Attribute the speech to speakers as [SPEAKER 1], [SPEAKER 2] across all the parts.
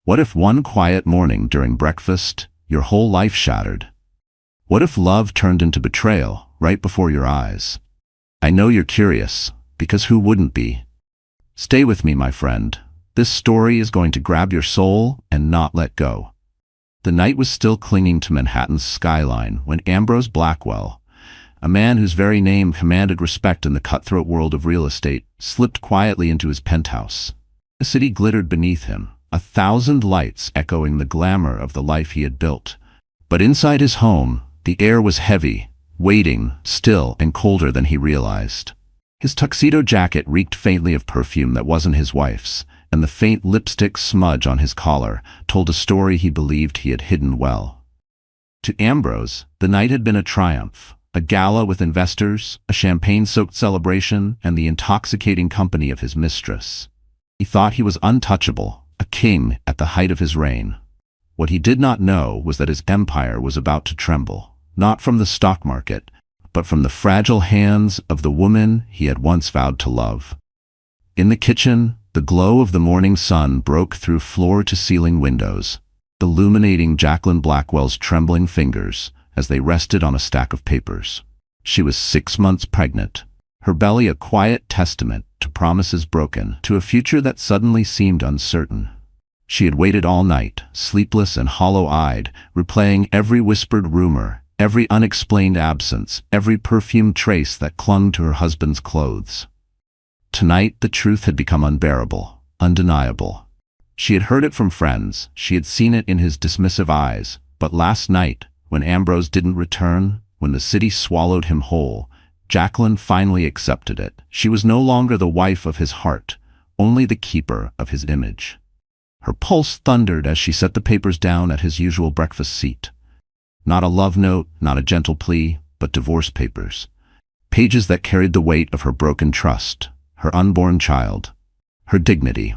[SPEAKER 1] What if one quiet morning during breakfast, your whole life shattered? What if love turned into betrayal right before your eyes? I know you're curious, because who wouldn't be? Stay with me, my friend. This story is going to grab your soul and not let go. The night was still clinging to Manhattan's skyline when Ambrose Blackwell, a man whose very name commanded respect in the cutthroat world of real estate, slipped quietly into his penthouse. The city glittered beneath him, 1,000 lights echoing the glamour of the life he had built. But inside his home, the air was heavy, waiting, still, and colder than he realized. His tuxedo jacket reeked faintly of perfume that wasn't his wife's, and the faint lipstick smudge on his collar told a story he believed he had hidden well. To Ambrose, the night had been a triumph, a gala with investors, a champagne-soaked celebration, and the intoxicating company of his mistress. He thought he was untouchable, a king at the height of his reign. What he did not know was that his empire was about to tremble, not from the stock market, but from the fragile hands of the woman he had once vowed to love. In the kitchen, the glow of the morning sun broke through floor-to-ceiling windows, illuminating Jacqueline Blackwell's trembling fingers as they rested on a stack of papers. She was 6 months pregnant, her belly a quiet testament to promises broken, to a future that suddenly seemed uncertain. She had waited all night, sleepless and hollow-eyed, replaying every whispered rumor, every unexplained absence, every perfumed trace that clung to her husband's clothes. Tonight, the truth had become unbearable, undeniable. She had heard it from friends, she had seen it in his dismissive eyes, but last night, when Ambrose didn't return, when the city swallowed him whole, Jacqueline finally accepted it. She was no longer the wife of his heart, only the keeper of his image. Her pulse thundered as she set the papers down at his usual breakfast seat. Not a love note, not a gentle plea, but divorce papers. Pages that carried the weight of her broken trust, her unborn child, her dignity.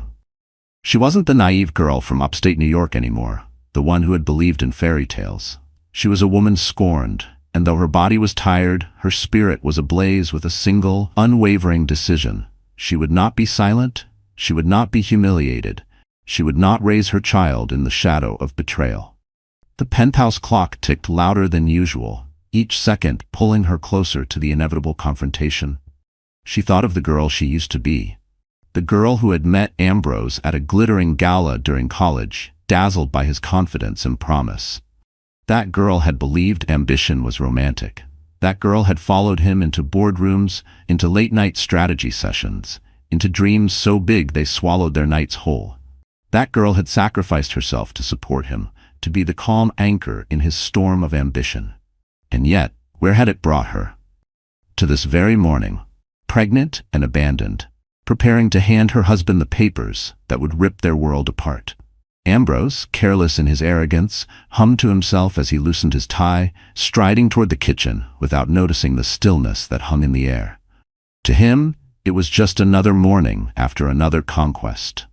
[SPEAKER 1] She wasn't the naive girl from upstate New York anymore, the one who had believed in fairy tales. She was a woman scorned, and though her body was tired, her spirit was ablaze with a single, unwavering decision. She would not be silent, she would not be humiliated, she would not raise her child in the shadow of betrayal. The penthouse clock ticked louder than usual, each second pulling her closer to the inevitable confrontation. She thought of the girl she used to be, the girl who had met Ambrose at a glittering gala during college, dazzled by his confidence and promise. That girl had believed ambition was romantic. That girl had followed him into boardrooms, into late-night strategy sessions, into dreams so big they swallowed their nights whole. That girl had sacrificed herself to support him, to be the calm anchor in his storm of ambition. And yet, where had it brought her? To this very morning, pregnant and abandoned, preparing to hand her husband the papers that would rip their world apart. Ambrose, careless in his arrogance, hummed to himself as he loosened his tie, striding toward the kitchen without noticing the stillness that hung in the air. To him, it was just another morning after another conquest.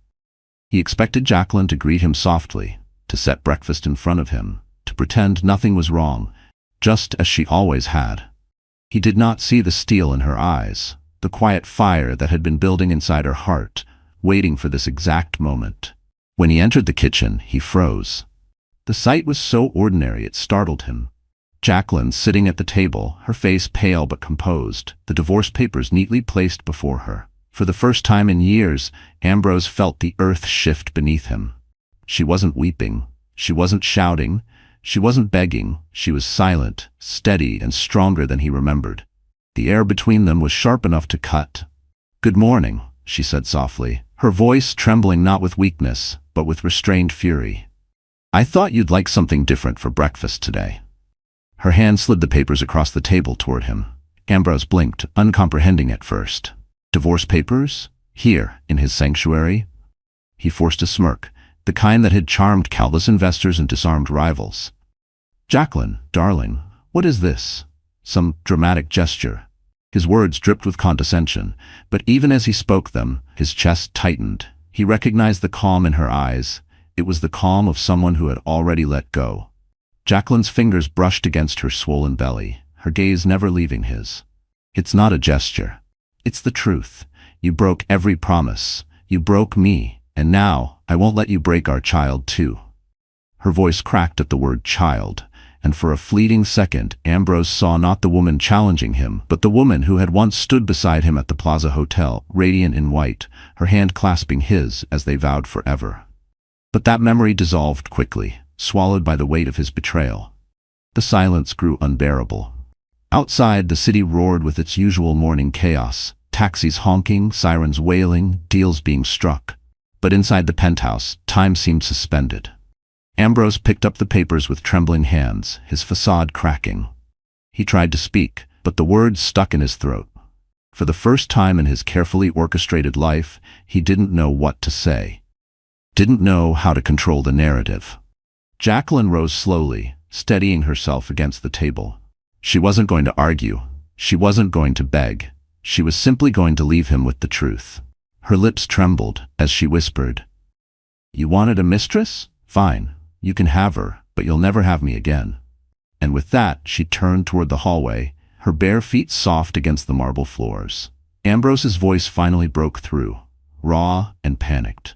[SPEAKER 1] He expected Jacqueline to greet him softly, to set breakfast in front of him, to pretend nothing was wrong, just as she always had. He did not see the steel in her eyes, the quiet fire that had been building inside her heart, waiting for this exact moment. When he entered the kitchen, he froze. The sight was so ordinary it startled him. Jacqueline sitting at the table, her face pale but composed, the divorce papers neatly placed before her. For the first time in years, Ambrose felt the earth shift beneath him. She wasn't weeping, she wasn't shouting, she wasn't begging, she was silent, steady, and stronger than he remembered. The air between them was sharp enough to cut. "Good morning," she said softly, her voice trembling not with weakness, but with restrained fury. "I thought you'd like something different for breakfast today." Her hand slid the papers across the table toward him. Ambrose blinked, uncomprehending at first. Divorce papers? Here, in his sanctuary? He forced a smirk, the kind that had charmed countless investors and disarmed rivals. "Jacqueline, darling, what is this? Some dramatic gesture?" His words dripped with condescension, but even as he spoke them, his chest tightened. He recognized the calm in her eyes. It was the calm of someone who had already let go. Jacqueline's fingers brushed against her swollen belly, her gaze never leaving his. "It's not a gesture. It's the truth. You broke every promise. You broke me, and now, I won't let you break our child too." Her voice cracked at the word child, and for a fleeting second Ambrose saw not the woman challenging him, but the woman who had once stood beside him at the Plaza Hotel, radiant in white, her hand clasping his as they vowed forever. But that memory dissolved quickly, swallowed by the weight of his betrayal. The silence grew unbearable. Outside, the city roared with its usual morning chaos, taxis honking, sirens wailing, deals being struck. But inside the penthouse, time seemed suspended. Ambrose picked up the papers with trembling hands, his facade cracking. He tried to speak, but the words stuck in his throat. For the first time in his carefully orchestrated life, he didn't know what to say. Didn't know how to control the narrative. Jacqueline rose slowly, steadying herself against the table. She wasn't going to argue. She wasn't going to beg. She was simply going to leave him with the truth. Her lips trembled as she whispered, "You wanted a mistress? Fine. You can have her, but you'll never have me again." And with that, she turned toward the hallway, her bare feet soft against the marble floors. Ambrose's voice finally broke through, raw and panicked.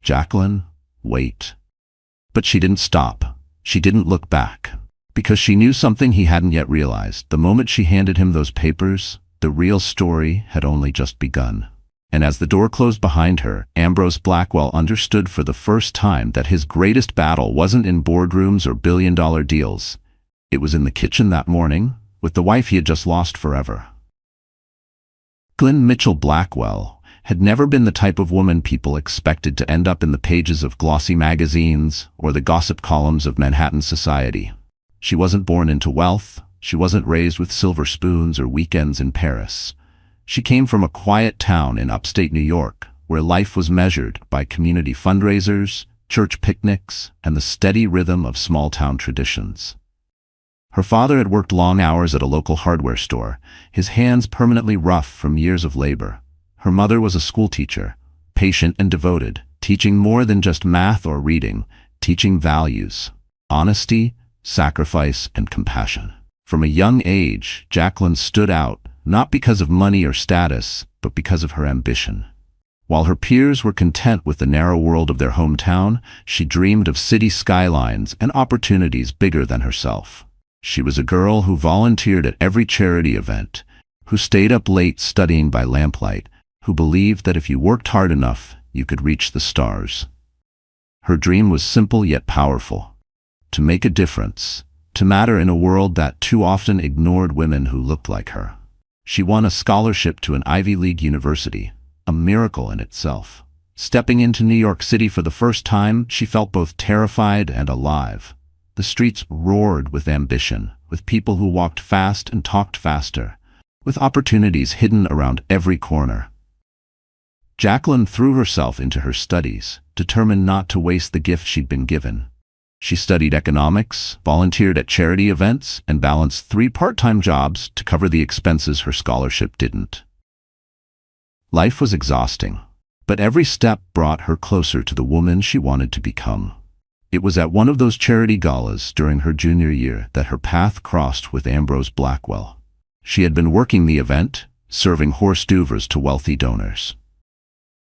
[SPEAKER 1] "Jacqueline, wait." But she didn't stop. She didn't look back. Because she knew something he hadn't yet realized. The moment she handed him those papers, the real story had only just begun. And as the door closed behind her, Ambrose Blackwell understood for the first time that his greatest battle wasn't in boardrooms or billion-dollar deals. It was in the kitchen that morning, with the wife he had just lost forever. Glenn Mitchell Blackwell had never been the type of woman people expected to end up in the pages of glossy magazines or the gossip columns of Manhattan society. She wasn't born into wealth. She wasn't raised with silver spoons or weekends in Paris. She came from a quiet town in upstate New York, where life was measured by community fundraisers, church picnics, and the steady rhythm of small-town traditions. Her father had worked long hours at a local hardware store, his hands permanently rough from years of labor. Her mother was a schoolteacher, patient and devoted, teaching more than just math or reading, teaching values, honesty, sacrifice, and compassion. From a young age, Jacqueline stood out, not because of money or status, but because of her ambition. While her peers were content with the narrow world of their hometown, she dreamed of city skylines and opportunities bigger than herself. She was a girl who volunteered at every charity event, who stayed up late studying by lamplight, who believed that if you worked hard enough, you could reach the stars. Her dream was simple yet powerful: to make a difference, to matter in a world that too often ignored women who looked like her. She won a scholarship to an Ivy League university, a miracle in itself. Stepping into New York City for the first time, she felt both terrified and alive. The streets roared with ambition, with people who walked fast and talked faster, with opportunities hidden around every corner. Jacqueline threw herself into her studies, determined not to waste the gift she'd been given. She studied economics, volunteered at charity events, and balanced 3 part-time jobs to cover the expenses her scholarship didn't. Life was exhausting, but every step brought her closer to the woman she wanted to become. It was at one of those charity galas during her junior year that her path crossed with Ambrose Blackwell. She had been working the event, serving hors d'oeuvres to wealthy donors.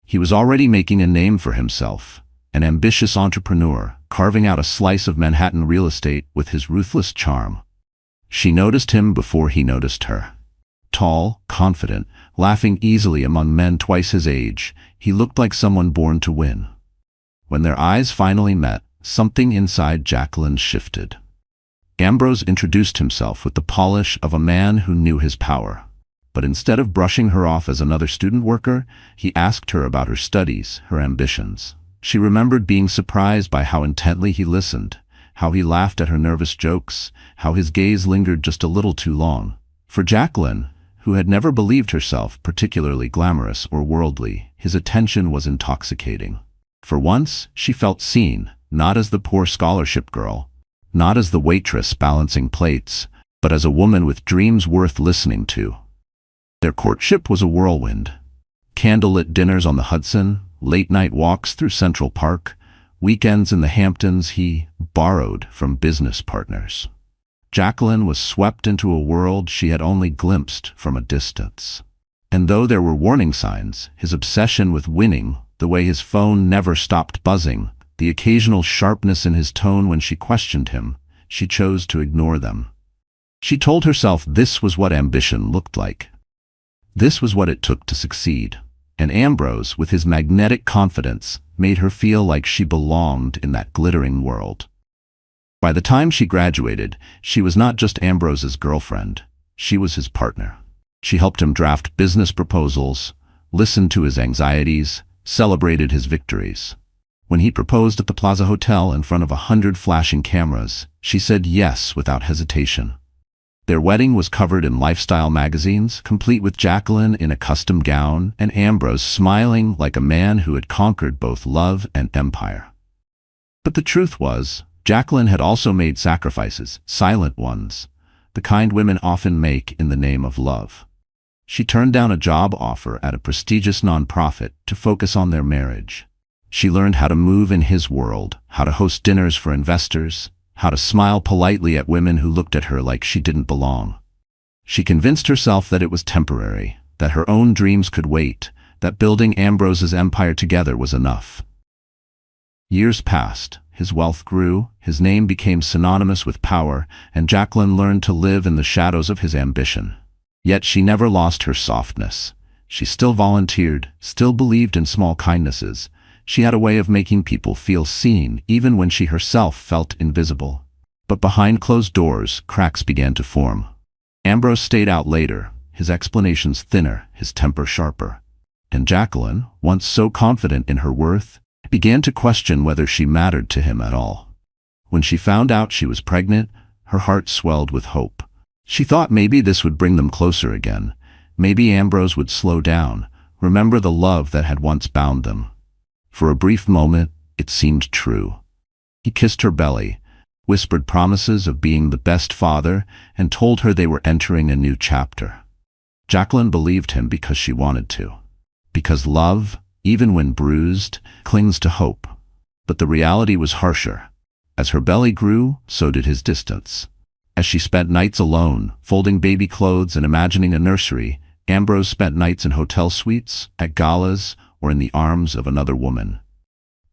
[SPEAKER 1] He was already making a name for himself, an ambitious entrepreneur, carving out a slice of Manhattan real estate with his ruthless charm. She noticed him before he noticed her. Tall, confident, laughing easily among men twice his age, he looked like someone born to win. When their eyes finally met, something inside Jacqueline shifted. Ambrose introduced himself with the polish of a man who knew his power. But instead of brushing her off as another student worker, he asked her about her studies, her ambitions. She remembered being surprised by how intently he listened, how he laughed at her nervous jokes, how his gaze lingered just a little too long. For Jacqueline, who had never believed herself particularly glamorous or worldly, his attention was intoxicating. For once, she felt seen, not as the poor scholarship girl, not as the waitress balancing plates, but as a woman with dreams worth listening to. Their courtship was a whirlwind. Candlelit dinners on the Hudson, late-night walks through Central Park, weekends in the Hamptons he borrowed from business partners. Jacqueline was swept into a world she had only glimpsed from a distance. And though there were warning signs, his obsession with winning the way his phone never stopped buzzing, the occasional sharpness in his tone when she questioned him. She chose to ignore them. She told herself this was what ambition looked like. This was what it took to succeed. And Ambrose, with his magnetic confidence, made her feel like she belonged in that glittering world. By the time she graduated, she was not just Ambrose's girlfriend. She was his partner. She helped him draft business proposals, listened to his anxieties, celebrated his victories. When he proposed at the Plaza Hotel in front of 100 flashing cameras, she said yes without hesitation. Their wedding was covered in lifestyle magazines, complete with Jacqueline in a custom gown and Ambrose smiling like a man who had conquered both love and empire. But the truth was, Jacqueline had also made sacrifices, silent ones, the kind women often make in the name of love. She turned down a job offer at a prestigious nonprofit to focus on their marriage. She learned how to move in his world, how to host dinners for investors, how to smile politely at women who looked at her like she didn't belong. She convinced herself that it was temporary, that her own dreams could wait, that building Ambrose's empire together was enough. Years passed, his wealth grew, his name became synonymous with power, and Jacqueline learned to live in the shadows of his ambition. Yet she never lost her softness. She still volunteered, still believed in small kindnesses. She had a way of making people feel seen, even when she herself felt invisible. But behind closed doors, cracks began to form. Ambrose stayed out later, his explanations thinner, his temper sharper. And Jacqueline, once so confident in her worth, began to question whether she mattered to him at all. When she found out she was pregnant, her heart swelled with hope. She thought maybe this would bring them closer again. Maybe Ambrose would slow down, remember the love that had once bound them. For a brief moment, it seemed true. He kissed her belly, whispered promises of being the best father, and told her they were entering a new chapter. Jacqueline believed him because she wanted to. Because love, even when bruised, clings to hope. But the reality was harsher. As her belly grew, so did his distance. As she spent nights alone, folding baby clothes and imagining a nursery, Ambrose spent nights in hotel suites, at galas, or in the arms of another woman.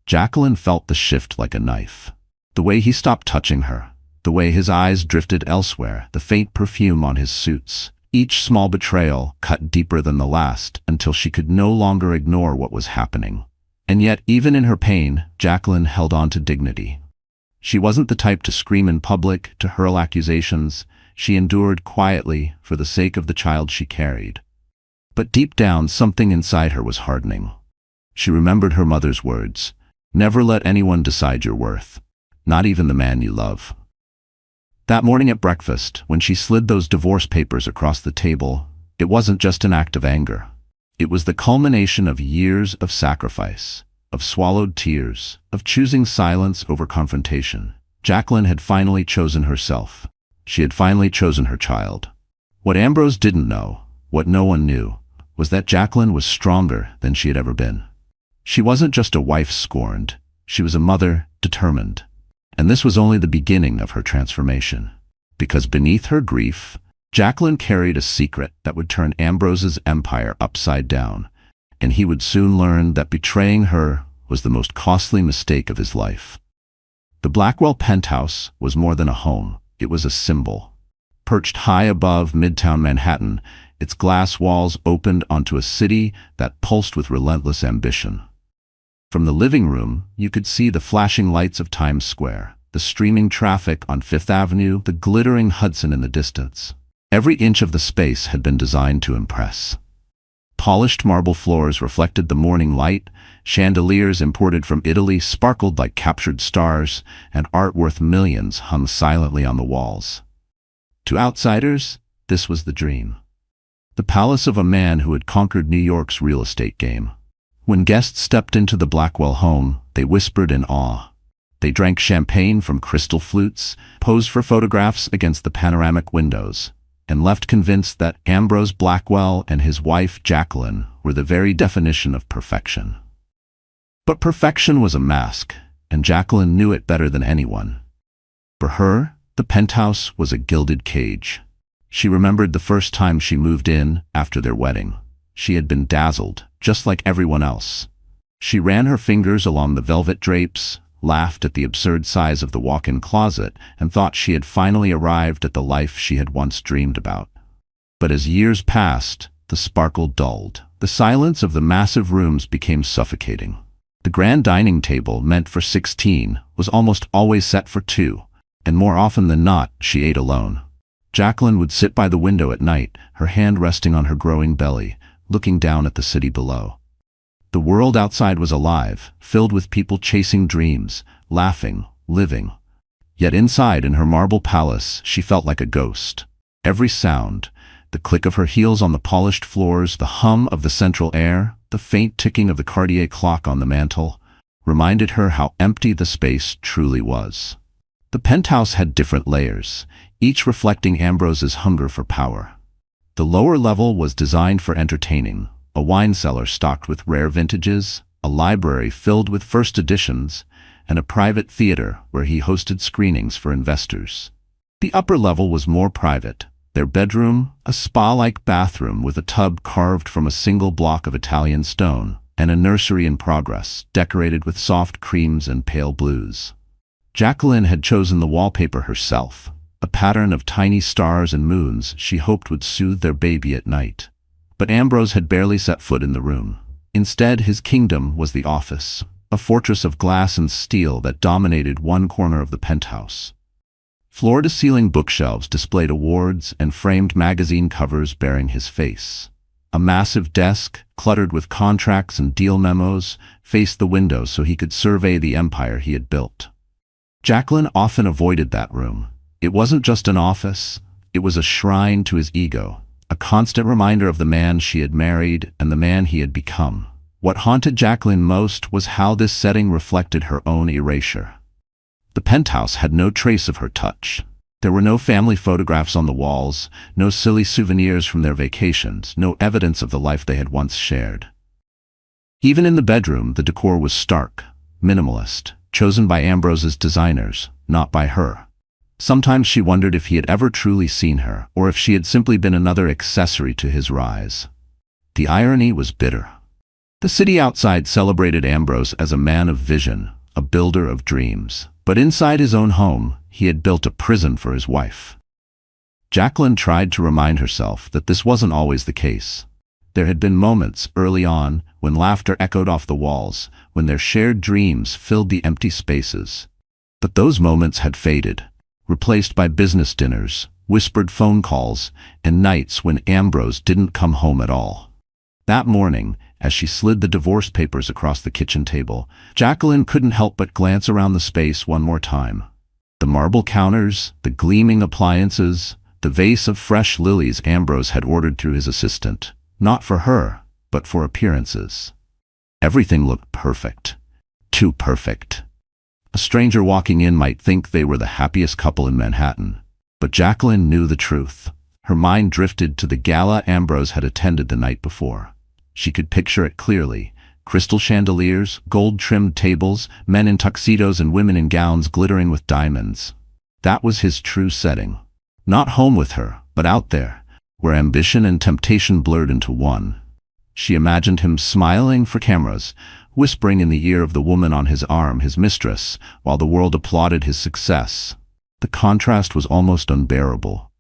[SPEAKER 1] Jacqueline felt the shift like a knife. The way he stopped touching her, the way his eyes drifted elsewhere, the faint perfume on his suits. Each small betrayal cut deeper than the last until she could no longer ignore what was happening. And yet, even in her pain, Jacqueline held on to dignity. She wasn't the type to scream in public, to hurl accusations. She endured quietly for the sake of the child she carried. But deep down, something inside her was hardening. She remembered her mother's words, "Never let anyone decide your worth, not even the man you love." That morning at breakfast, when she slid those divorce papers across the table, it wasn't just an act of anger. It was the culmination of years of sacrifice, of swallowed tears, of choosing silence over confrontation. Jacqueline had finally chosen herself. She had finally chosen her child. What Ambrose didn't know, what no one knew, was that Jacqueline was stronger than she had ever been. She wasn't just a wife scorned, she was a mother determined. And this was only the beginning of her transformation. Because beneath her grief, Jacqueline carried a secret that would turn Ambrose's empire upside down, and he would soon learn that betraying her was the most costly mistake of his life. The Blackwell penthouse was more than a home, it was a symbol. Perched high above Midtown Manhattan, its glass walls opened onto a city that pulsed with relentless ambition. From the living room, you could see the flashing lights of Times Square, the streaming traffic on Fifth Avenue, the glittering Hudson in the distance. Every inch of the space had been designed to impress. Polished marble floors reflected the morning light, chandeliers imported from Italy sparkled like captured stars, and art worth millions hung silently on the walls. To outsiders, this was the dream. The palace of a man who had conquered New York's real estate game. When guests stepped into the Blackwell home, they whispered in awe. They drank champagne from crystal flutes, posed for photographs against the panoramic windows, and left convinced that Ambrose Blackwell and his wife Jacqueline were the very definition of perfection. But perfection was a mask, and Jacqueline knew it better than anyone. For her, the penthouse was a gilded cage. She remembered the first time she moved in after their wedding. She had been dazzled, just like everyone else. She ran her fingers along the velvet drapes, laughed at the absurd size of the walk-in closet, and thought she had finally arrived at the life she had once dreamed about. But as years passed, the sparkle dulled. The silence of the massive rooms became suffocating. The grand dining table, meant for 16, was almost always set for 2, and more often than not, she ate alone. Jacqueline would sit by the window at night, her hand resting on her growing belly, looking down at the city below. The world outside was alive, filled with people chasing dreams, laughing, living. Yet inside, in her marble palace, she felt like a ghost. Every sound, the click of her heels on the polished floors, the hum of the central air, the faint ticking of the Cartier clock on the mantel, reminded her how empty the space truly was. The penthouse had different layers, each reflecting Ambrose's hunger for power. The lower level was designed for entertaining, a wine cellar stocked with rare vintages, a library filled with first editions, and a private theater where he hosted screenings for investors. The upper level was more private, their bedroom, a spa-like bathroom with a tub carved from a single block of Italian stone, and a nursery in progress, decorated with soft creams and pale blues. Jacqueline had chosen the wallpaper herself, a pattern of tiny stars and moons she hoped would soothe their baby at night. But Ambrose had barely set foot in the room. Instead, his kingdom was the office, a fortress of glass and steel that dominated one corner of the penthouse. Floor-to-ceiling bookshelves displayed awards and framed magazine covers bearing his face. A massive desk, cluttered with contracts and deal memos, faced the window so he could survey the empire he had built. Jacqueline often avoided that room. It wasn't just an office, it was a shrine to his ego, a constant reminder of the man she had married and the man he had become. What haunted Jacqueline most was how this setting reflected her own erasure. The penthouse had no trace of her touch. There were no family photographs on the walls, no silly souvenirs from their vacations, no evidence of the life they had once shared. Even in the bedroom, the decor was stark, minimalist, chosen by Ambrose's designers, not by her. Sometimes she wondered if he had ever truly seen her, or if she had simply been another accessory to his rise. The irony was bitter. The city outside celebrated Ambrose as a man of vision, a builder of dreams. But inside his own home, he had built a prison for his wife. Jacqueline tried to remind herself that this wasn't always the case. There had been moments early on when laughter echoed off the walls, when their shared dreams filled the empty spaces. But those moments had faded, replaced by business dinners, whispered phone calls, and nights when Ambrose didn't come home at all. That morning, as she slid the divorce papers across the kitchen table, Jacqueline couldn't help but glance around the space one more time. The marble counters, the gleaming appliances, the vase of fresh lilies Ambrose had ordered through his assistant, not for her, but for appearances. Everything looked perfect. Too perfect. A stranger walking in might think they were the happiest couple in Manhattan, but Jacqueline knew the truth. Her mind drifted to the gala Ambrose had attended the night before. She could picture it clearly. Crystal chandeliers, gold-trimmed tables, men in tuxedos and women in gowns glittering with diamonds. That was his true setting. Not home with her, but out there, where ambition and temptation blurred into one. She imagined him smiling for cameras, whispering in the ear of the woman on his arm, his mistress, while the world applauded his success. The contrast was almost unbearable.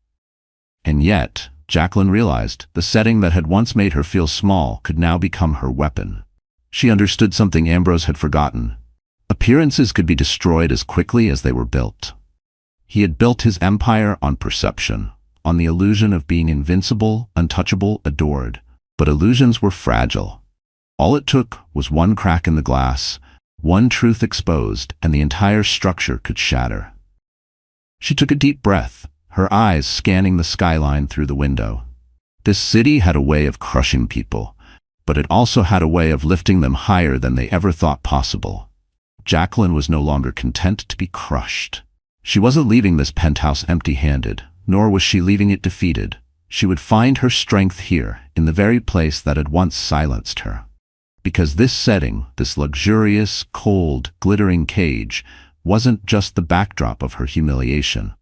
[SPEAKER 1] And yet, Jacqueline realized the setting that had once made her feel small could now become her weapon. She understood something Ambrose had forgotten. Appearances could be destroyed as quickly as they were built. He had built his empire on perception, on the illusion of being invincible, untouchable, adored. But illusions were fragile. All it took was one crack in the glass, one truth exposed, and the entire structure could shatter. She took a deep breath, her eyes scanning the skyline through the window. This city had a way of crushing people, but it also had a way of lifting them higher than they ever thought possible. Jacqueline was no longer content to be crushed. She wasn't leaving this penthouse empty-handed, nor was she leaving it defeated. She would find her strength here, in the very place that had once silenced her. Because this setting, this luxurious, cold, glittering cage, wasn't just the backdrop of her humiliation.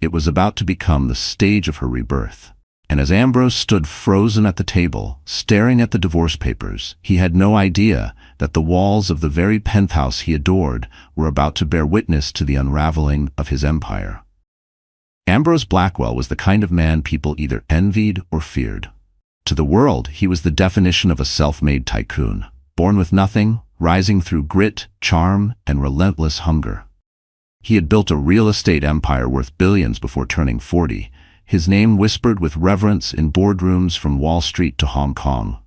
[SPEAKER 1] It was about to become the stage of her rebirth. And as Ambrose stood frozen at the table, staring at the divorce papers, he had no idea that the walls of the very penthouse he adored were about to bear witness to the unraveling of his empire. Ambrose Blackwell was the kind of man people either envied or feared. To the world, he was the definition of a self-made tycoon, born with nothing, rising through grit, charm, and relentless hunger. He had built a real estate empire worth billions before turning 40, his name whispered with reverence in boardrooms from Wall Street to Hong Kong.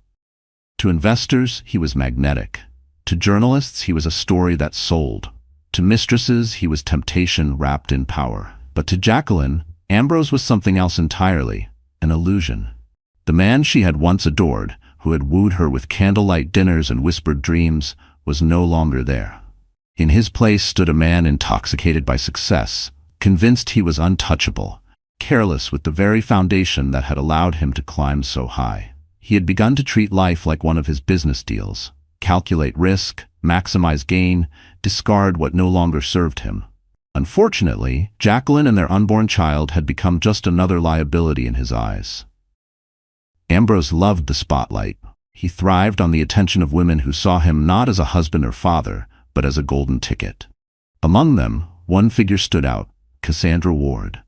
[SPEAKER 1] To investors, he was magnetic. To journalists, he was a story that sold. To mistresses, he was temptation wrapped in power. But to Jacqueline, Ambrose was something else entirely, an illusion. The man she had once adored, who had wooed her with candlelight dinners and whispered dreams, was no longer there. In his place stood a man intoxicated by success, convinced he was untouchable, careless with the very foundation that had allowed him to climb so high. He had begun to treat life like one of his business deals, calculate risk, maximize gain, discard what no longer served him. Unfortunately, Jacqueline and their unborn child had become just another liability in his eyes. Ambrose loved the spotlight. He thrived on the attention of women who saw him not as a husband or father, but as a golden ticket. Among them, one figure stood out, Cassandra Ward.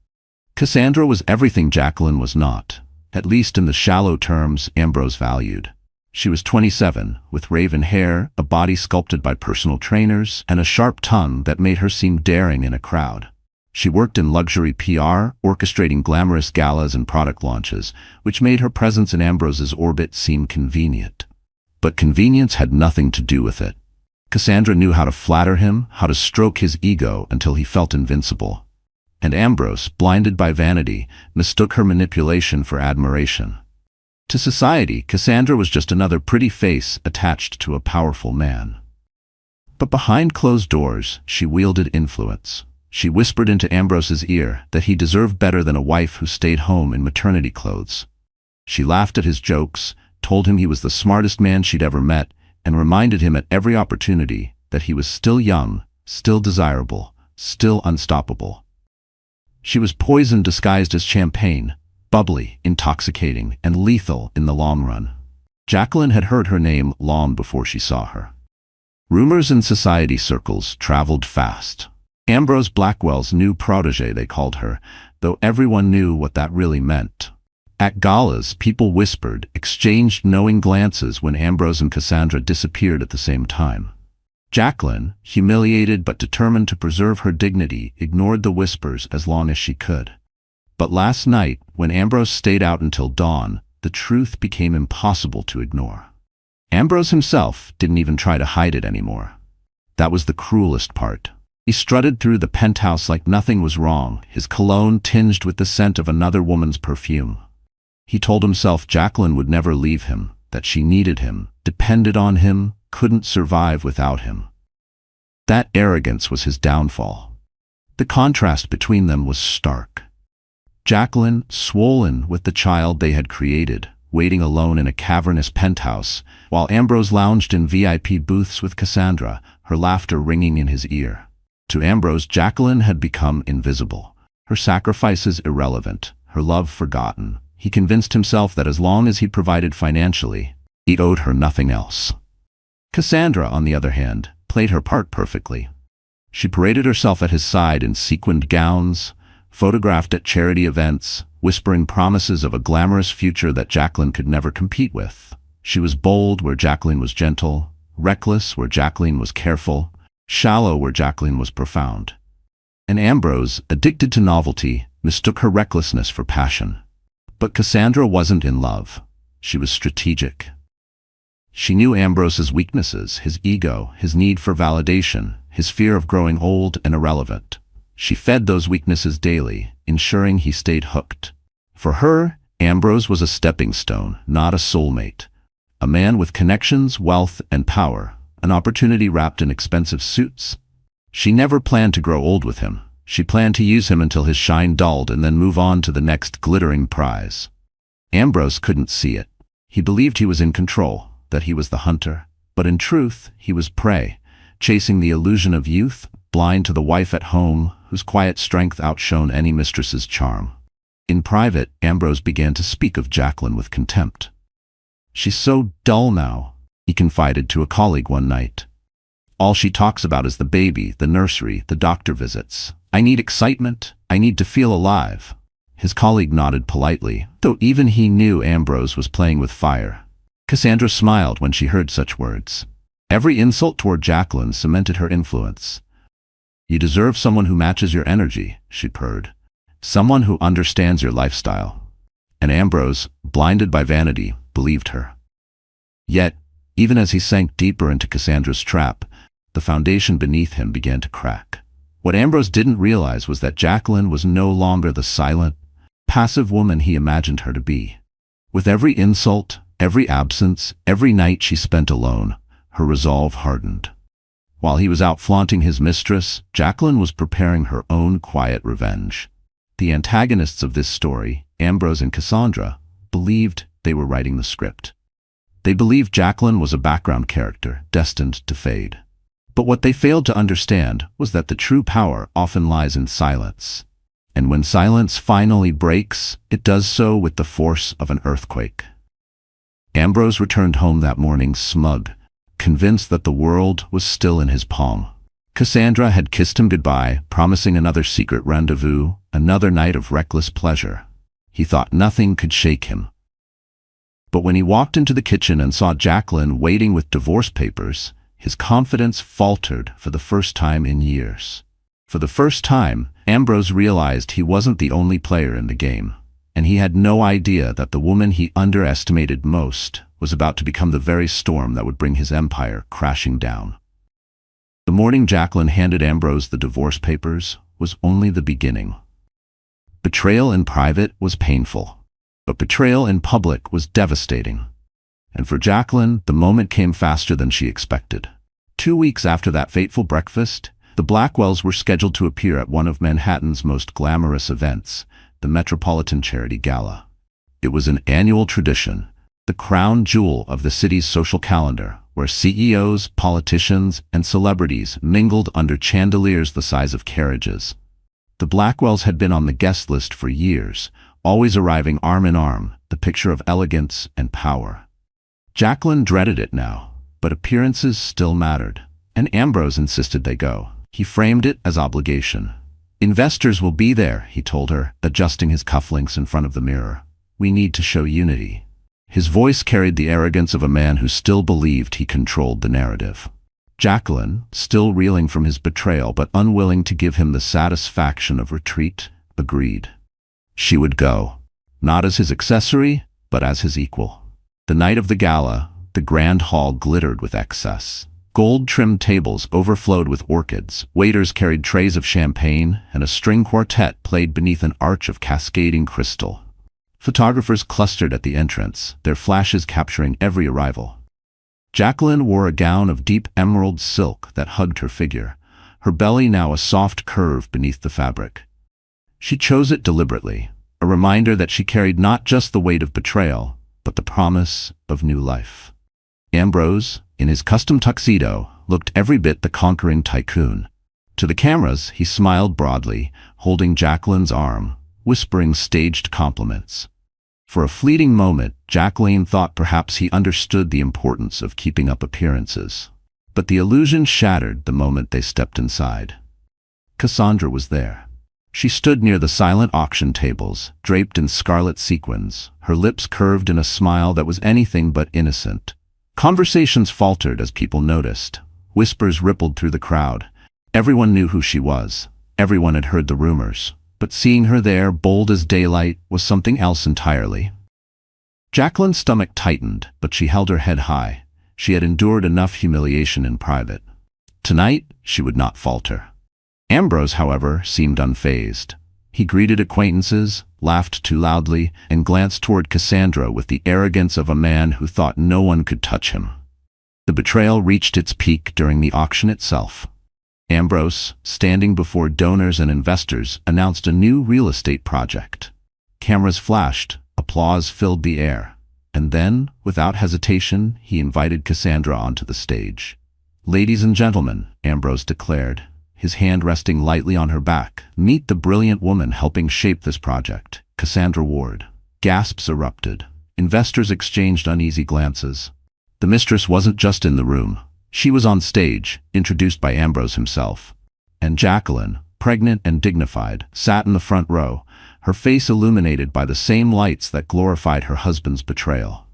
[SPEAKER 1] Cassandra was everything Jacqueline was not, at least in the shallow terms Ambrose valued. She was 27, with raven hair, a body sculpted by personal trainers, and a sharp tongue that made her seem daring in a crowd. She worked in luxury PR, orchestrating glamorous galas and product launches, which made her presence in Ambrose's orbit seem convenient. But convenience had nothing to do with it. Cassandra knew how to flatter him, how to stroke his ego until he felt invincible. And Ambrose, blinded by vanity, mistook her manipulation for admiration. To society, Cassandra was just another pretty face attached to a powerful man. But behind closed doors, she wielded influence. She whispered into Ambrose's ear that he deserved better than a wife who stayed home in maternity clothes. She laughed at his jokes, told him he was the smartest man she'd ever met, and reminded him at every opportunity that he was still young, still desirable, still unstoppable. She was poison disguised as champagne, bubbly, intoxicating, and lethal in the long run. Jacqueline had heard her name long before she saw her. Rumors in society circles traveled fast. Ambrose Blackwell's new protégé, they called her, though everyone knew what that really meant. At galas, people whispered, exchanged knowing glances when Ambrose and Cassandra disappeared at the same time. Jacqueline, humiliated but determined to preserve her dignity, ignored the whispers as long as she could. But last night, when Ambrose stayed out until dawn, the truth became impossible to ignore. Ambrose himself didn't even try to hide it anymore. That was the cruelest part. He strutted through the penthouse like nothing was wrong, his cologne tinged with the scent of another woman's perfume. He told himself Jacqueline would never leave him, that she needed him, depended on him, couldn't survive without him. That arrogance was his downfall. The contrast between them was stark. Jacqueline, swollen with the child they had created, waiting alone in a cavernous penthouse, while Ambrose lounged in VIP booths with Cassandra, her laughter ringing in his ear. To Ambrose, Jacqueline had become invisible, her sacrifices irrelevant, her love forgotten. He convinced himself that as long as he provided financially, he owed her nothing else. Cassandra, on the other hand, played her part perfectly. She paraded herself at his side in sequined gowns, photographed at charity events, whispering promises of a glamorous future that Jacqueline could never compete with. She was bold where Jacqueline was gentle, reckless where Jacqueline was careful, shallow where Jacqueline was profound. And Ambrose, addicted to novelty, mistook her recklessness for passion. But Cassandra wasn't in love. She was strategic. She knew Ambrose's weaknesses, his ego, his need for validation, his fear of growing old and irrelevant. She fed those weaknesses daily, ensuring he stayed hooked. For her, Ambrose was a stepping stone, not a soulmate. A man with connections, wealth, and power, an opportunity wrapped in expensive suits. She never planned to grow old with him. She planned to use him until his shine dulled and then move on to the next glittering prize. Ambrose couldn't see it. He believed he was in control, that he was the hunter, but in truth, he was prey, chasing the illusion of youth, blind to the wife at home, whose quiet strength outshone any mistress's charm. In private, Ambrose began to speak of Jacqueline with contempt. "She's so dull now," he confided to a colleague one night. "All she talks about is the baby, the nursery, the doctor visits. I need excitement. I need to feel alive." His colleague nodded politely, though even he knew Ambrose was playing with fire. Cassandra smiled when she heard such words. Every insult toward Jacqueline cemented her influence. "You deserve someone who matches your energy," she purred. "Someone who understands your lifestyle." And Ambrose, blinded by vanity, believed her. Yet, even as he sank deeper into Cassandra's trap, the foundation beneath him began to crack. What Ambrose didn't realize was that Jacqueline was no longer the silent, passive woman he imagined her to be. With every insult, every absence, every night she spent alone, her resolve hardened. While he was out flaunting his mistress, Jacqueline was preparing her own quiet revenge. The antagonists of this story, Ambrose and Cassandra, believed they were writing the script. They believed Jacqueline was a background character, destined to fade. But what they failed to understand was that the true power often lies in silence. And when silence finally breaks, it does so with the force of an earthquake. Ambrose returned home that morning smug, convinced that the world was still in his palm. Cassandra had kissed him goodbye, promising another secret rendezvous, another night of reckless pleasure. He thought nothing could shake him. But when he walked into the kitchen and saw Jacqueline waiting with divorce papers, his confidence faltered for the first time in years. For the first time, Ambrose realized he wasn't the only player in the game, and he had no idea that the woman he underestimated most was about to become the very storm that would bring his empire crashing down. The morning Jacqueline handed Ambrose the divorce papers was only the beginning. Betrayal in private was painful, but betrayal in public was devastating. And for Jacqueline, the moment came faster than she expected. 2 weeks after that fateful breakfast, the Blackwells were scheduled to appear at one of Manhattan's most glamorous events, the Metropolitan Charity Gala. It was an annual tradition, the crown jewel of the city's social calendar, where CEOs, politicians, and celebrities mingled under chandeliers the size of carriages. The Blackwells had been on the guest list for years, always arriving arm in arm, the picture of elegance and power. Jacqueline dreaded it now, but appearances still mattered, and Ambrose insisted they go. He framed it as obligation. "Investors will be there," he told her, adjusting his cufflinks in front of the mirror. "We need to show unity." His voice carried the arrogance of a man who still believed he controlled the narrative. Jacqueline, still reeling from his betrayal but unwilling to give him the satisfaction of retreat, agreed. She would go, not as his accessory, but as his equal. The night of the gala, the grand hall glittered with excess. Gold-trimmed tables overflowed with orchids, waiters carried trays of champagne, and a string quartet played beneath an arch of cascading crystal. Photographers clustered at the entrance, their flashes capturing every arrival. Jacqueline wore a gown of deep emerald silk that hugged her figure, her belly now a soft curve beneath the fabric. She chose it deliberately, a reminder that she carried not just the weight of betrayal, but the promise of new life. Ambrose, in his custom tuxedo, looked every bit the conquering tycoon. To the cameras, he smiled broadly, holding Jacqueline's arm, whispering staged compliments. For a fleeting moment, Jacqueline thought perhaps he understood the importance of keeping up appearances. But the illusion shattered the moment they stepped inside. Cassandra was there. She stood near the silent auction tables, draped in scarlet sequins, her lips curved in a smile that was anything but innocent. Conversations faltered as people noticed. Whispers rippled through the crowd. Everyone knew who she was. Everyone had heard the rumors. But seeing her there, bold as daylight, was something else entirely. Jacqueline's stomach tightened, but she held her head high. She had endured enough humiliation in private. Tonight, she would not falter. Ambrose, however, seemed unfazed. He greeted acquaintances, laughed too loudly, and glanced toward Cassandra with the arrogance of a man who thought no one could touch him. The betrayal reached its peak during the auction itself. Ambrose, standing before donors and investors, announced a new real estate project. Cameras flashed, applause filled the air, and then, without hesitation, he invited Cassandra onto the stage. "Ladies and gentlemen," Ambrose declared, his hand resting lightly on her back, "meet the brilliant woman helping shape this project, Cassandra Ward. Gasps erupted. Investors exchanged uneasy glances. The mistress wasn't just in the room. She was on stage, introduced by Ambrose himself. And Jacqueline, pregnant and dignified, sat in the front row, her face illuminated by the same lights that glorified her husband's betrayal.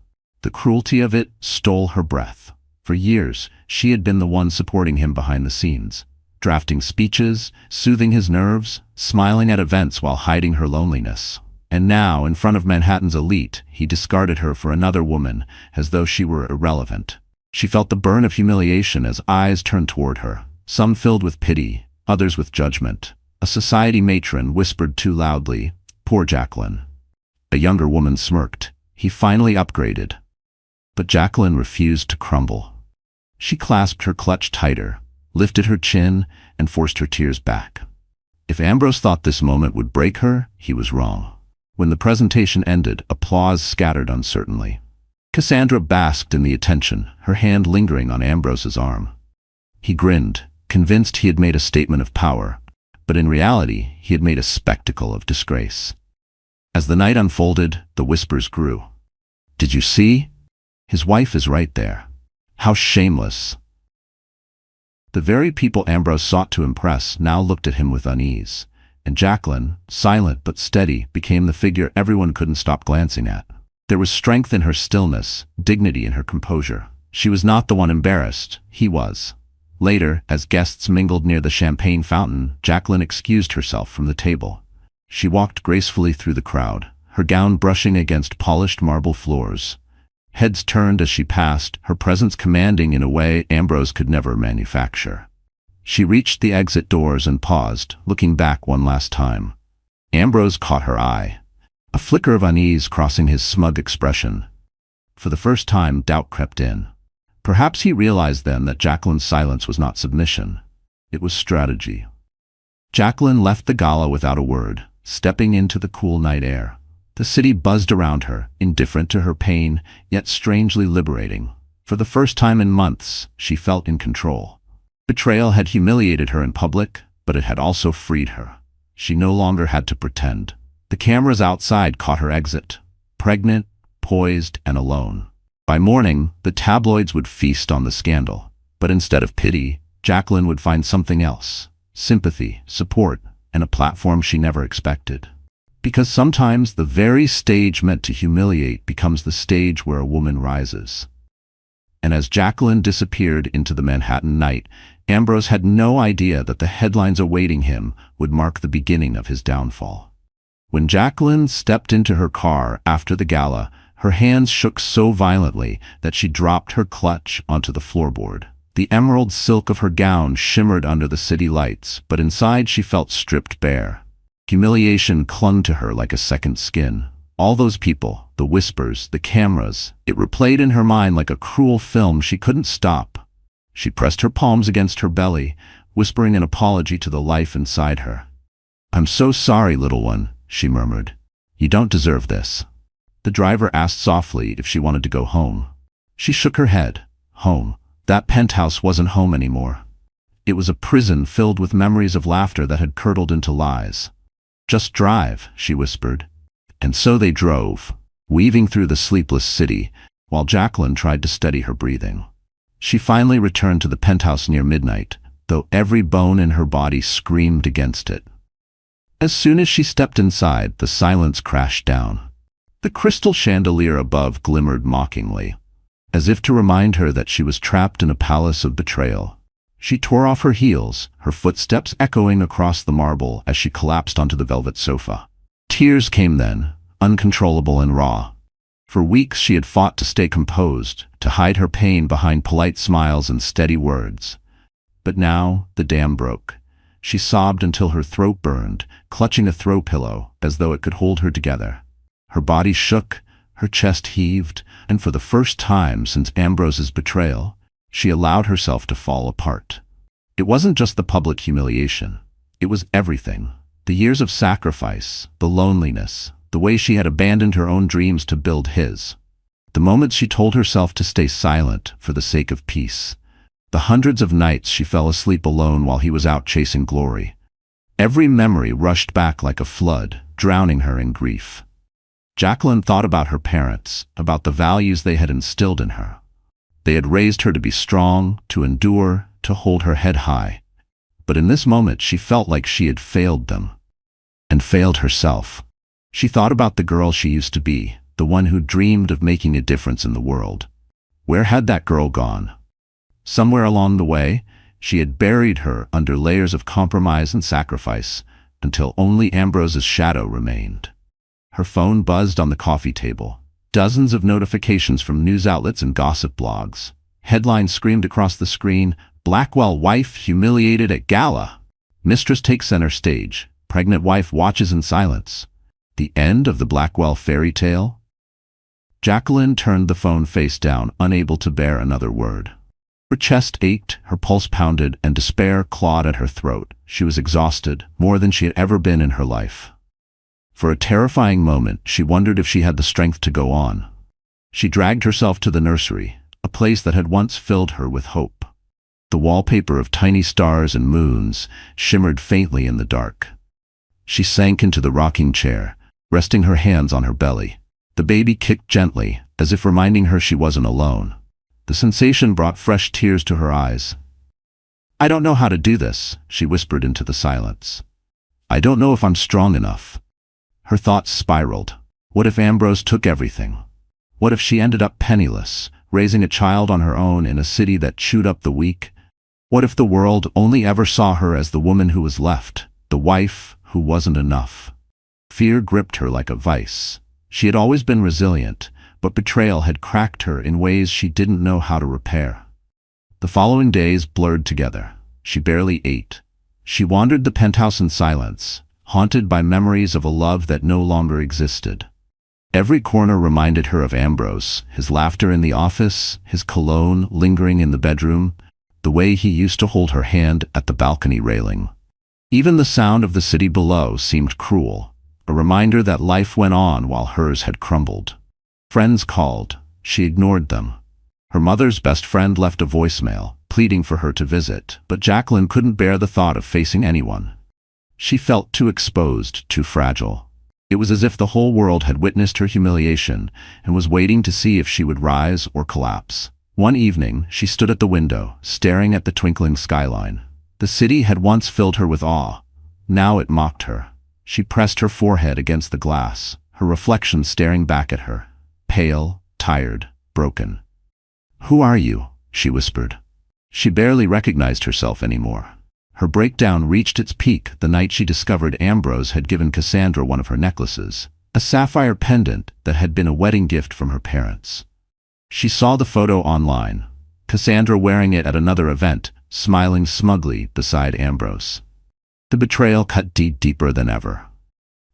[SPEAKER 1] The cruelty of it stole her breath. For years, she had been the one supporting him behind the scenes, drafting speeches, soothing his nerves, smiling at events while hiding her loneliness. And now, in front of Manhattan's elite, he discarded her for another woman, as though she were irrelevant. She felt the burn of humiliation as eyes turned toward her, some filled with pity, others with judgment. A society matron whispered too loudly, "Poor Jacqueline." A younger woman smirked. He finally upgraded. But Jacqueline refused to crumble. She clasped her clutch tighter, lifted her chin, and forced her tears back. If Ambrose thought this moment would break her, he was wrong. When the presentation ended, applause scattered uncertainly. Cassandra basked in the attention, her hand lingering on Ambrose's arm. He grinned, convinced he had made a statement of power, but in reality, he had made a spectacle of disgrace. As the night unfolded, the whispers grew. "Did you see? His wife is right there. How shameless." The very people Ambrose sought to impress now looked at him with unease, and Jacqueline, silent but steady, became the figure everyone couldn't stop glancing at. There was strength in her stillness, dignity in her composure. She was not the one embarrassed, he was. Later, as guests mingled near the champagne fountain, Jacqueline excused herself from the table. She walked gracefully through the crowd, her gown brushing against polished marble floors. Heads turned as she passed, her presence commanding in a way Ambrose could never manufacture. She reached the exit doors and paused, looking back one last time. Ambrose caught her eye, a flicker of unease crossing his smug expression. For the first time, doubt crept in. Perhaps he realized then that Jacqueline's silence was not submission. It was strategy. Jacqueline left the gala without a word, stepping into the cool night air. The city buzzed around her, indifferent to her pain, yet strangely liberating. For the first time in months, she felt in control. Betrayal had humiliated her in public, but it had also freed her. She no longer had to pretend. The cameras outside caught her exit, pregnant, poised, and alone. By morning, the tabloids would feast on the scandal. But instead of pity, Jacqueline would find something else: sympathy, support, and a platform she never expected. Because sometimes the very stage meant to humiliate becomes the stage where a woman rises. And as Jacqueline disappeared into the Manhattan night, Ambrose had no idea that the headlines awaiting him would mark the beginning of his downfall. When Jacqueline stepped into her car after the gala, her hands shook so violently that she dropped her clutch onto the floorboard. The emerald silk of her gown shimmered under the city lights, but inside she felt stripped bare. Humiliation clung to her like a second skin. All those people, the whispers, the cameras, it replayed in her mind like a cruel film she couldn't stop. She pressed her palms against her belly, whispering an apology to the life inside her. "I'm so sorry, little one," she murmured. "You don't deserve this." The driver asked softly if she wanted to go home. She shook her head. Home. That penthouse wasn't home anymore. It was a prison filled with memories of laughter that had curdled into lies. "Just drive," she whispered. And so they drove, weaving through the sleepless city, while Jacqueline tried to steady her breathing. She finally returned to the penthouse near midnight, though every bone in her body screamed against it. As soon as she stepped inside, the silence crashed down. The crystal chandelier above glimmered mockingly, as if to remind her that she was trapped in a palace of betrayal. She tore off her heels, her footsteps echoing across the marble as she collapsed onto the velvet sofa. Tears came then, uncontrollable and raw. For weeks she had fought to stay composed, to hide her pain behind polite smiles and steady words. But now the dam broke. She sobbed until her throat burned, clutching a throw pillow as though it could hold her together. Her body shook, her chest heaved, and for the first time since Ambrose's betrayal, she allowed herself to fall apart. It wasn't just the public humiliation. It was everything. The years of sacrifice, the loneliness, the way she had abandoned her own dreams to build his. The moments she told herself to stay silent for the sake of peace. The hundreds of nights she fell asleep alone while he was out chasing glory. Every memory rushed back like a flood, drowning her in grief. Jacqueline thought about her parents, about the values they had instilled in her. They had raised her to be strong, to endure, to hold her head high. But in this moment she felt like she had failed them. And failed herself. She thought about the girl she used to be, the one who dreamed of making a difference in the world. Where had that girl gone? Somewhere along the way, she had buried her under layers of compromise and sacrifice, until only Ambrose's shadow remained. Her phone buzzed on the coffee table. Dozens of notifications from news outlets and gossip blogs. Headlines screamed across the screen, "Blackwell wife humiliated at gala." Mistress takes center stage. Pregnant wife watches in silence. The end of the Blackwell fairy tale? Jacqueline turned the phone face down, unable to bear another word. Her chest ached, her pulse pounded, and despair clawed at her throat. She was exhausted, more than she had ever been in her life. For a terrifying moment, she wondered if she had the strength to go on. She dragged herself to the nursery, a place that had once filled her with hope. The wallpaper of tiny stars and moons shimmered faintly in the dark. She sank into the rocking chair, resting her hands on her belly. The baby kicked gently, as if reminding her she wasn't alone. The sensation brought fresh tears to her eyes. "I don't know how to do this," she whispered into the silence. "I don't know if I'm strong enough." Her thoughts spiraled. What if Ambrose took everything? What if she ended up penniless, raising a child on her own in a city that chewed up the weak? What if the world only ever saw her as the woman who was left, the wife who wasn't enough? Fear gripped her like a vice. She had always been resilient, but betrayal had cracked her in ways she didn't know how to repair. The following days blurred together. She barely ate. She wandered the penthouse in silence, haunted by memories of a love that no longer existed. Every corner reminded her of Ambrose, his laughter in the office, his cologne lingering in the bedroom, the way he used to hold her hand at the balcony railing. Even the sound of the city below seemed cruel, a reminder that life went on while hers had crumbled. Friends called. She ignored them. Her mother's best friend left a voicemail, pleading for her to visit, but Jacqueline couldn't bear the thought of facing anyone. She felt too exposed, too fragile. It was as if the whole world had witnessed her humiliation and was waiting to see if she would rise or collapse. One evening, she stood at the window, staring at the twinkling skyline. The city had once filled her with awe. Now it mocked her. She pressed her forehead against the glass, her reflection staring back at her, pale, tired, broken. "Who are you?" she whispered. She barely recognized herself anymore. Her breakdown reached its peak the night she discovered Ambrose had given Cassandra one of her necklaces, a sapphire pendant that had been a wedding gift from her parents. She saw the photo online, Cassandra wearing it at another event, smiling smugly beside Ambrose. The betrayal cut deeper than ever.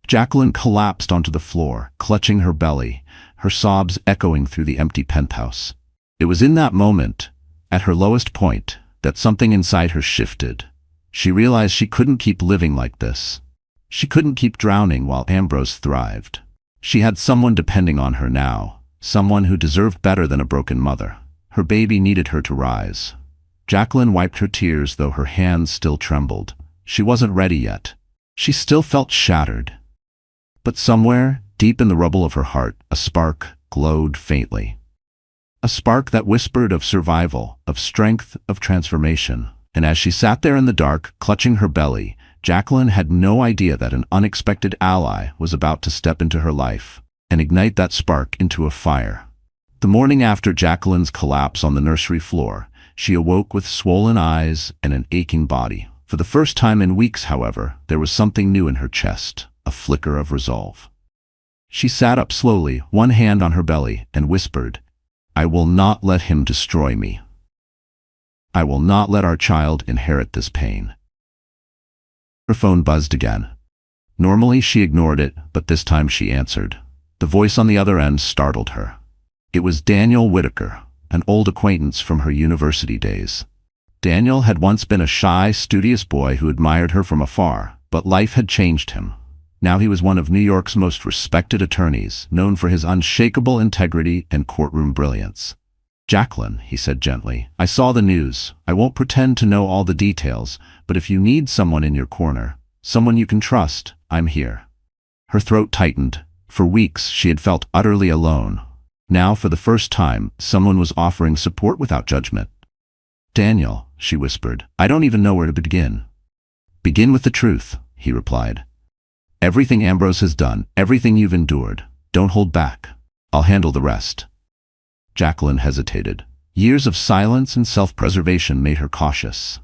[SPEAKER 1] Jacqueline collapsed onto the floor, clutching her belly, her sobs echoing through the empty penthouse. It was in that moment, at her lowest point, that something inside her shifted. She realized she couldn't keep living like this. She couldn't keep drowning while Ambrose thrived. She had someone depending on her now, someone who deserved better than a broken mother. Her baby needed her to rise. Jacqueline wiped her tears, though her hands still trembled. She wasn't ready yet. She still felt shattered. But somewhere, deep in the rubble of her heart, a spark glowed faintly. A spark that whispered of survival, of strength, of transformation. And as she sat there in the dark, clutching her belly, Jacqueline had no idea that an unexpected ally was about to step into her life and ignite that spark into a fire. The morning after Jacqueline's collapse on the nursery floor, she awoke with swollen eyes and an aching body. For the first time in weeks, however, there was something new in her chest, a flicker of resolve. She sat up slowly, one hand on her belly, and whispered, "I will not let him destroy me. I will not let our child inherit this pain." Her phone buzzed again. Normally she ignored it, but this time she answered. The voice on the other end startled her. It was Daniel Whitaker, an old acquaintance from her university days. Daniel had once been a shy, studious boy who admired her from afar, but life had changed him. Now he was one of New York's most respected attorneys, known for his unshakable integrity and courtroom brilliance. "Jacqueline," he said gently, "I saw the news. I won't pretend to know all the details, but if you need someone in your corner, someone you can trust, I'm here." Her throat tightened. For weeks, she had felt utterly alone. Now, for the first time, someone was offering support without judgment. "Daniel," she whispered, "I don't even know where to begin." "Begin with the truth," he replied. "Everything Ambrose has done, everything you've endured. Don't hold back. I'll handle the rest." Jacqueline hesitated. Years of silence and self-preservation made her cautious.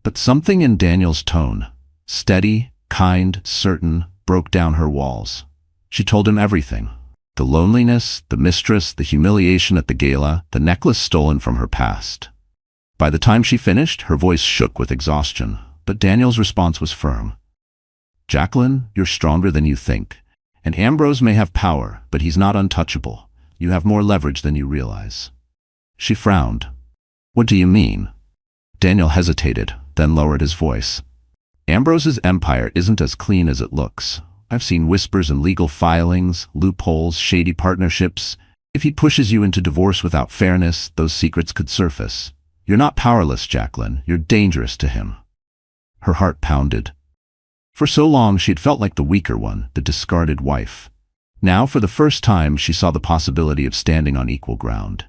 [SPEAKER 1] But something in Daniel's tone, steady, kind, certain, broke down her walls. She told him everything. The loneliness, the mistress, the humiliation at the gala, the necklace stolen from her past. By the time she finished, her voice shook with exhaustion, but Daniel's response was firm. "Jacqueline, you're stronger than you think. And Ambrose may have power, but he's not untouchable. You have more leverage than you realize." She frowned. "What do you mean?" Daniel hesitated, then lowered his voice. "Ambrose's empire isn't as clean as it looks. I've seen whispers and legal filings, loopholes, shady partnerships. If he pushes you into divorce without fairness, those secrets could surface. You're not powerless, Jacqueline. You're dangerous to him." Her heart pounded. For so long she'd felt like the weaker one, the discarded wife. Now, for the first time, she saw the possibility of standing on equal ground.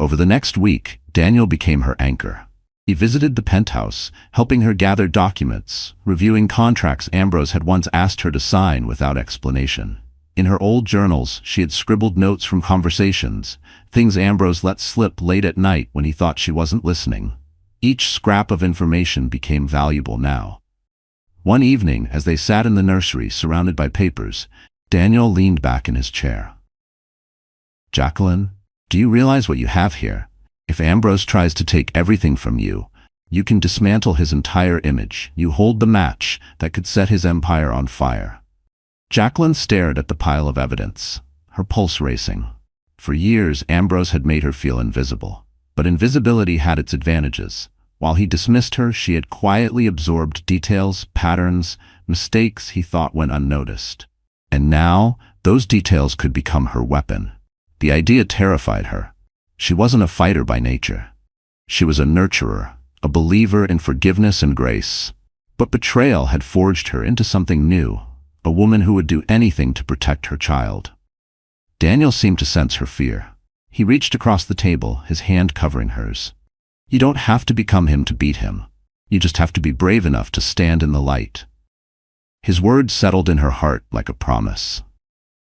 [SPEAKER 1] Over the next week, Daniel became her anchor. He visited the penthouse, helping her gather documents, reviewing contracts Ambrose had once asked her to sign without explanation. In her old journals, she had scribbled notes from conversations, things Ambrose let slip late at night when he thought she wasn't listening. Each scrap of information became valuable now. One evening, as they sat in the nursery surrounded by papers, Daniel leaned back in his chair. "Jacqueline, do you realize what you have here? If Ambrose tries to take everything from you, you can dismantle his entire image. You hold the match that could set his empire on fire." Jacqueline stared at the pile of evidence, her pulse racing. For years, Ambrose had made her feel invisible. But invisibility had its advantages. While he dismissed her, she had quietly absorbed details, patterns, mistakes he thought went unnoticed. And now, those details could become her weapon. The idea terrified her. She wasn't a fighter by nature. She was a nurturer, a believer in forgiveness and grace. But betrayal had forged her into something new, a woman who would do anything to protect her child. Daniel seemed to sense her fear. He reached across the table, his hand covering hers. "You don't have to become him to beat him. You just have to be brave enough to stand in the light." His words settled in her heart like a promise.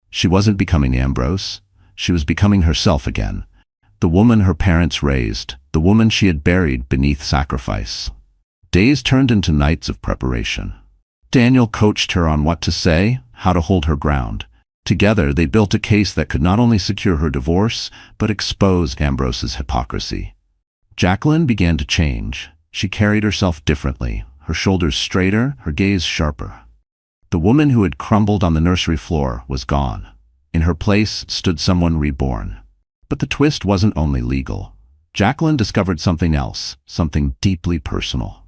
[SPEAKER 1] She wasn't becoming Ambrose. She was becoming herself again. The woman her parents raised, the woman she had buried beneath sacrifice. Days turned into nights of preparation. Daniel coached her on what to say, how to hold her ground. Together, they built a case that could not only secure her divorce, but expose Ambrose's hypocrisy. Jacqueline began to change. She carried herself differently, her shoulders straighter, her gaze sharper. The woman who had crumbled on the nursery floor was gone. In her place stood someone reborn. But the twist wasn't only legal. Jacqueline discovered something else, something deeply personal.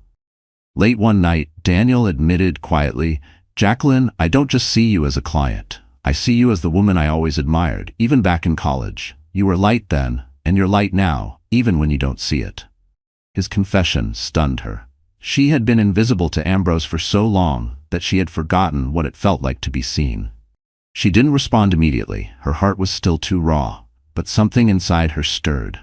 [SPEAKER 1] Late one night, Daniel admitted quietly, "Jacqueline, I don't just see you as a client. I see you as the woman I always admired, even back in college. You were light then, and you're light now, even when you don't see it." His confession stunned her. She had been invisible to Ambrose for so long that she had forgotten what it felt like to be seen. She didn't respond immediately. Her heart was still too raw, but something inside her stirred.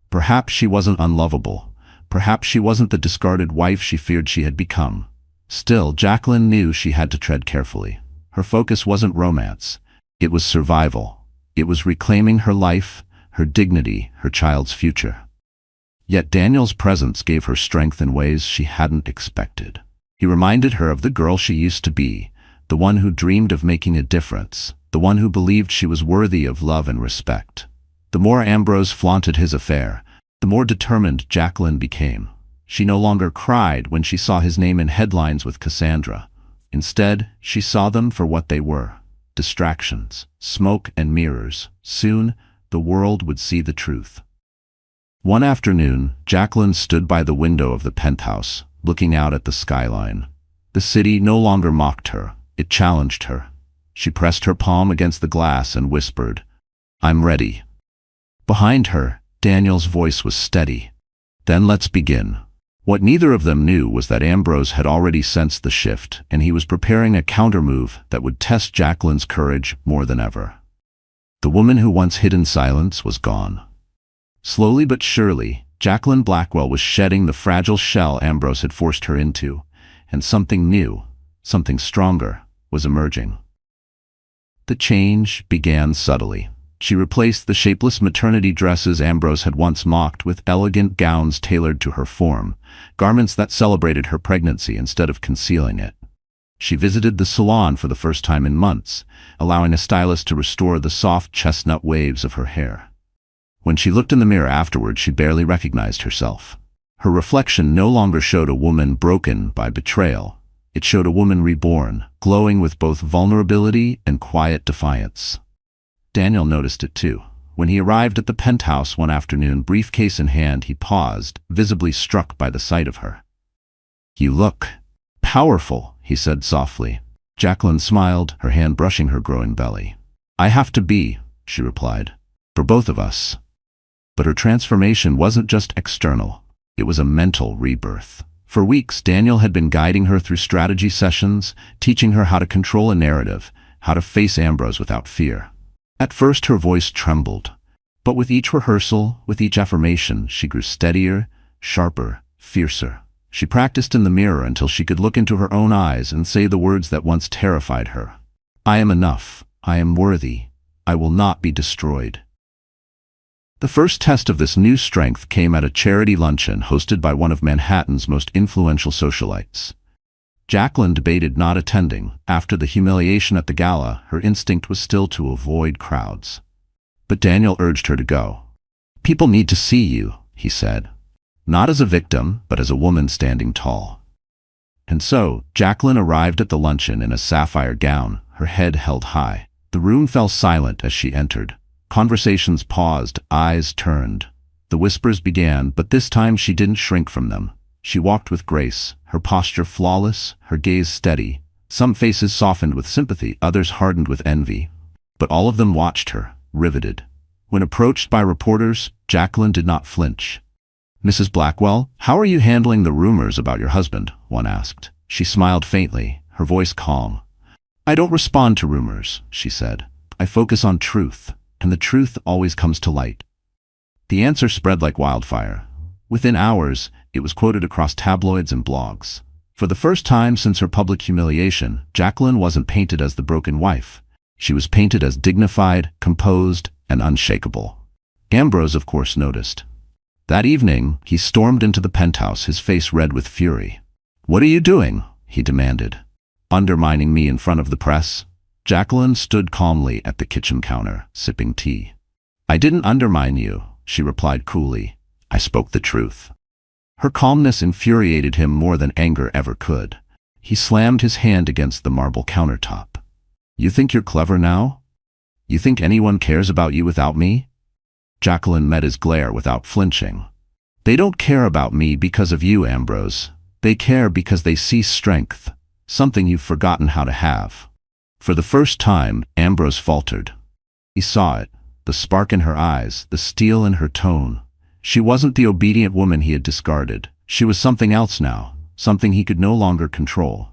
[SPEAKER 1] Perhaps she wasn't unlovable. Perhaps she wasn't the discarded wife she feared she had become. Still, Jacqueline knew she had to tread carefully. Her focus wasn't romance. It was survival. It was reclaiming her life, her dignity, her child's future. Yet Daniel's presence gave her strength in ways she hadn't expected. He reminded her of the girl she used to be, the one who dreamed of making a difference, the one who believed she was worthy of love and respect. The more Ambrose flaunted his affair, the more determined Jacqueline became. She no longer cried when she saw his name in headlines with Cassandra. Instead, she saw them for what they were: distractions, smoke and mirrors. Soon, the world would see the truth. One afternoon, Jacqueline stood by the window of the penthouse, looking out at the skyline. The city no longer mocked her, it challenged her. She pressed her palm against the glass and whispered, "I'm ready." Behind her, Daniel's voice was steady. "Then let's begin. What neither of them knew was that Ambrose had already sensed the shift, and he was preparing a countermove that would test Jacqueline's courage more than ever. The woman who once hid in silence was gone. Slowly but surely, Jacqueline Blackwell was shedding the fragile shell Ambrose had forced her into, and something new, something stronger, was emerging. The change began subtly. She replaced the shapeless maternity dresses Ambrose had once mocked with elegant gowns tailored to her form, garments that celebrated her pregnancy instead of concealing it. She visited the salon for the first time in months, allowing a stylist to restore the soft chestnut waves of her hair. When she looked in the mirror afterward, she barely recognized herself. Her reflection no longer showed a woman broken by betrayal. It showed a woman reborn, glowing with both vulnerability and quiet defiance. Daniel noticed it too. When he arrived at the penthouse one afternoon, briefcase in hand, he paused, visibly struck by the sight of her. "You look powerful," he said softly. Jacqueline smiled, her hand brushing her growing belly. "I have to be," she replied, "for both of us." But her transformation wasn't just external. It was a mental rebirth. For weeks, Daniel had been guiding her through strategy sessions, teaching her how to control a narrative, how to face Ambrose without fear. At first her voice trembled, but with each rehearsal, with each affirmation, she grew steadier, sharper, fiercer. She practiced in the mirror until she could look into her own eyes and say the words that once terrified her. "I am enough. I am worthy. I will not be destroyed." The first test of this new strength came at a charity luncheon hosted by one of Manhattan's most influential socialites. Jacqueline debated not attending. After the humiliation at the gala, her instinct was still to avoid crowds. But Daniel urged her to go. "People need to see you," he said. "Not as a victim, but as a woman standing tall." And so, Jacqueline arrived at the luncheon in a sapphire gown, her head held high. The room fell silent as she entered. Conversations paused, eyes turned. The whispers began, but this time she didn't shrink from them. She walked with grace, her posture flawless, her gaze steady. Some faces softened with sympathy, others hardened with envy. But all of them watched her, riveted. When approached by reporters, Jacqueline did not flinch. "Mrs. Blackwell, how are you handling the rumors about your husband?" one asked. She smiled faintly, her voice calm. "I don't respond to rumors," she said. "I focus on truth, and the truth always comes to light." The answer spread like wildfire. Within hours, it was quoted across tabloids and blogs. For the first time since her public humiliation, Jacqueline wasn't painted as the broken wife. She was painted as dignified, composed, and unshakable. Ambrose, of course, noticed. That evening, he stormed into the penthouse, his face red with fury. "What are you doing?" he demanded. "Undermining me in front of the press?" Jacqueline stood calmly at the kitchen counter, sipping tea. "I didn't undermine you," she replied coolly. "I spoke the truth." Her calmness infuriated him more than anger ever could. He slammed his hand against the marble countertop. "You think you're clever now? You think anyone cares about you without me?" Jacqueline met his glare without flinching. "They don't care about me because of you, Ambrose. They care because they see strength, something you've forgotten how to have." For the first time, Ambrose faltered. He saw it, the spark in her eyes, the steel in her tone. She wasn't the obedient woman he had discarded. She was something else now, something he could no longer control.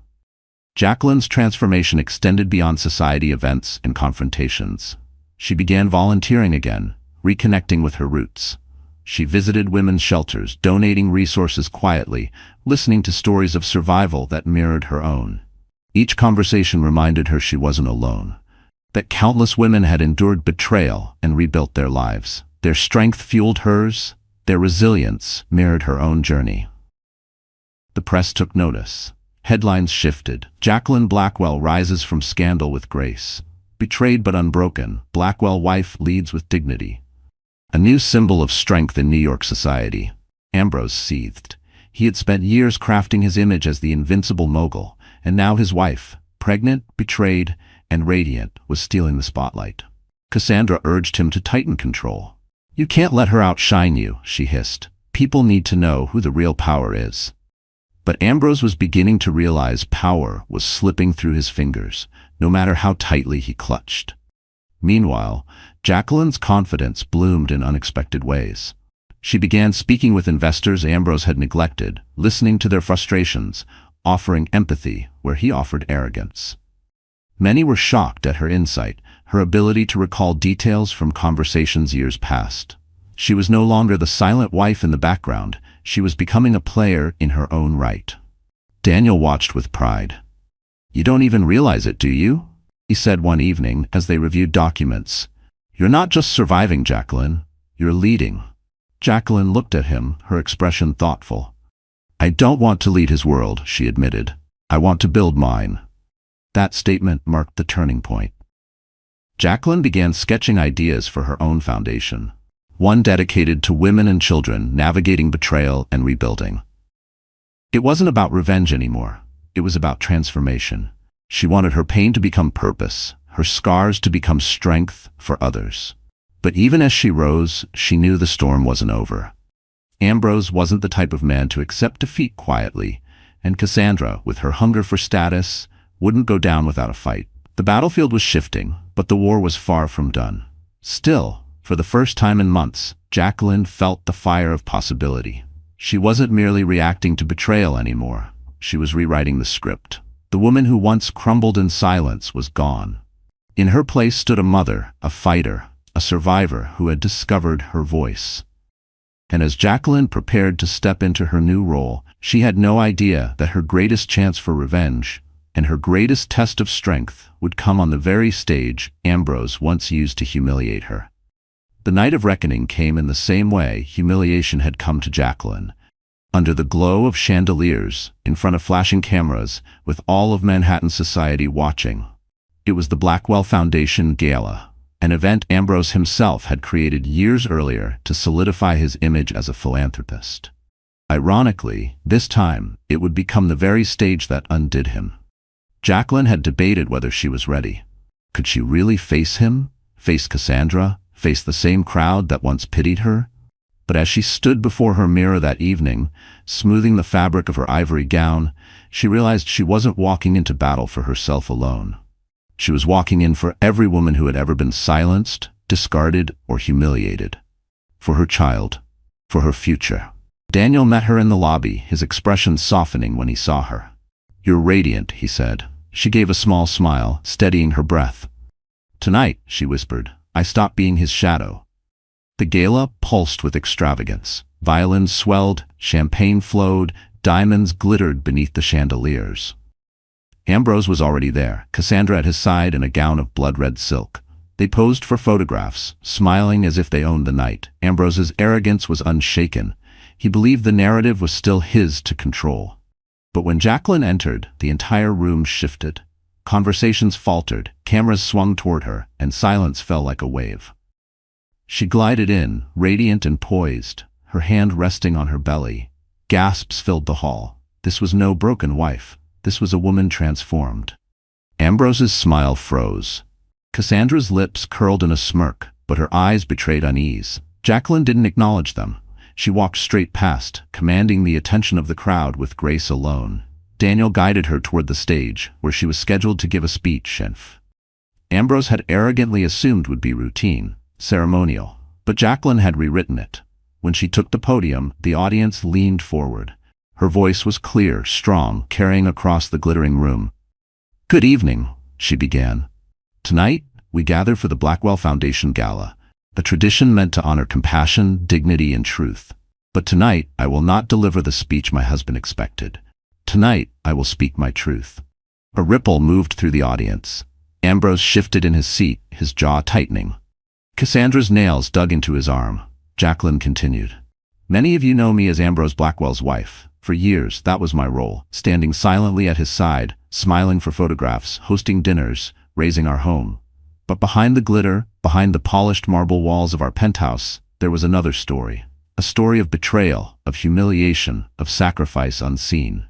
[SPEAKER 1] Jacqueline's transformation extended beyond society events and confrontations. She began volunteering again, reconnecting with her roots. She visited women's shelters, donating resources quietly, listening to stories of survival that mirrored her own. Each conversation reminded her she wasn't alone, that countless women had endured betrayal and rebuilt their lives. Their strength fueled hers, their resilience mirrored her own journey. The press took notice. Headlines shifted. Jacqueline Blackwell rises from scandal with grace. Betrayed but unbroken, Blackwell wife leads with dignity. A new symbol of strength in New York society. Ambrose seethed. He had spent years crafting his image as the invincible mogul, and now his wife, pregnant, betrayed, and radiant, was stealing the spotlight. Cassandra urged him to tighten control. "You can't let her outshine you," she hissed. "People need to know who the real power is." But Ambrose was beginning to realize power was slipping through his fingers, no matter how tightly he clutched. Meanwhile, Jacqueline's confidence bloomed in unexpected ways. She began speaking with investors Ambrose had neglected, listening to their frustrations, offering empathy where he offered arrogance. Many were shocked at her insight, her ability to recall details from conversations years past. She was no longer the silent wife in the background, she was becoming a player in her own right. Daniel watched with pride. "You don't even realize it, do you?" he said one evening as they reviewed documents. "You're not just surviving, Jacqueline, you're leading." Jacqueline looked at him, her expression thoughtful. "I don't want to lead his world," she admitted. "I want to build mine." That statement marked the turning point. Jacqueline began sketching ideas for her own foundation, one dedicated to women and children navigating betrayal and rebuilding. It wasn't about revenge anymore. It was about transformation. She wanted her pain to become purpose, her scars to become strength for others. But even as she rose, she knew the storm wasn't over. Ambrose wasn't the type of man to accept defeat quietly, and Cassandra, with her hunger for status, wouldn't go down without a fight. The battlefield was shifting, but the war was far from done. Still, for the first time in months, Jacqueline felt the fire of possibility. She wasn't merely reacting to betrayal anymore. She was rewriting the script. The woman who once crumbled in silence was gone. In her place stood a mother, a fighter, a survivor who had discovered her voice. And as Jacqueline prepared to step into her new role, she had no idea that her greatest chance for revenge and her greatest test of strength would come on the very stage Ambrose once used to humiliate her. The night of reckoning came in the same way humiliation had come to Jacqueline. Under the glow of chandeliers, in front of flashing cameras, with all of Manhattan society watching. It was the Blackwell Foundation Gala, an event Ambrose himself had created years earlier to solidify his image as a philanthropist. Ironically, this time, it would become the very stage that undid him. Jacqueline had debated whether she was ready. Could she really face him, face Cassandra, face the same crowd that once pitied her? But as she stood before her mirror that evening, smoothing the fabric of her ivory gown, she realized she wasn't walking into battle for herself alone. She was walking in for every woman who had ever been silenced, discarded, or humiliated. For her child. For her future. Daniel met her in the lobby, his expression softening when he saw her. "You're radiant," he said. She gave a small smile, steadying her breath. "Tonight," she whispered, "I stopped being his shadow." The gala pulsed with extravagance. Violins swelled, champagne flowed, diamonds glittered beneath the chandeliers. Ambrose was already there, Cassandra at his side in a gown of blood-red silk. They posed for photographs, smiling as if they owned the night. Ambrose's arrogance was unshaken. He believed the narrative was still his to control. But when Jacqueline entered, the entire room shifted. Conversations faltered, cameras swung toward her, and silence fell like a wave. She glided in, radiant and poised, her hand resting on her belly. Gasps filled the hall. This was no broken wife. This was a woman transformed. Ambrose's smile froze. Cassandra's lips curled in a smirk, but her eyes betrayed unease. Jacqueline didn't acknowledge them. She walked straight past, commanding the attention of the crowd with grace alone. Daniel guided her toward the stage, where she was scheduled to give a speech Ambrose had arrogantly assumed would be routine, ceremonial. But Jacqueline had rewritten it. When she took the podium, the audience leaned forward. Her voice was clear, strong, carrying across the glittering room. "Good evening," she began. "Tonight, we gather for the Blackwell Foundation Gala, a tradition meant to honor compassion, dignity, and truth. But tonight, I will not deliver the speech my husband expected. Tonight, I will speak my truth." A ripple moved through the audience. Ambrose shifted in his seat, his jaw tightening. Cassandra's nails dug into his arm. Jacqueline continued. "Many of you know me as Ambrose Blackwell's wife. For years, that was my role, standing silently at his side, smiling for photographs, hosting dinners, raising our home. But behind the glitter, behind the polished marble walls of our penthouse, there was another story. A story of betrayal, of humiliation, of sacrifice unseen."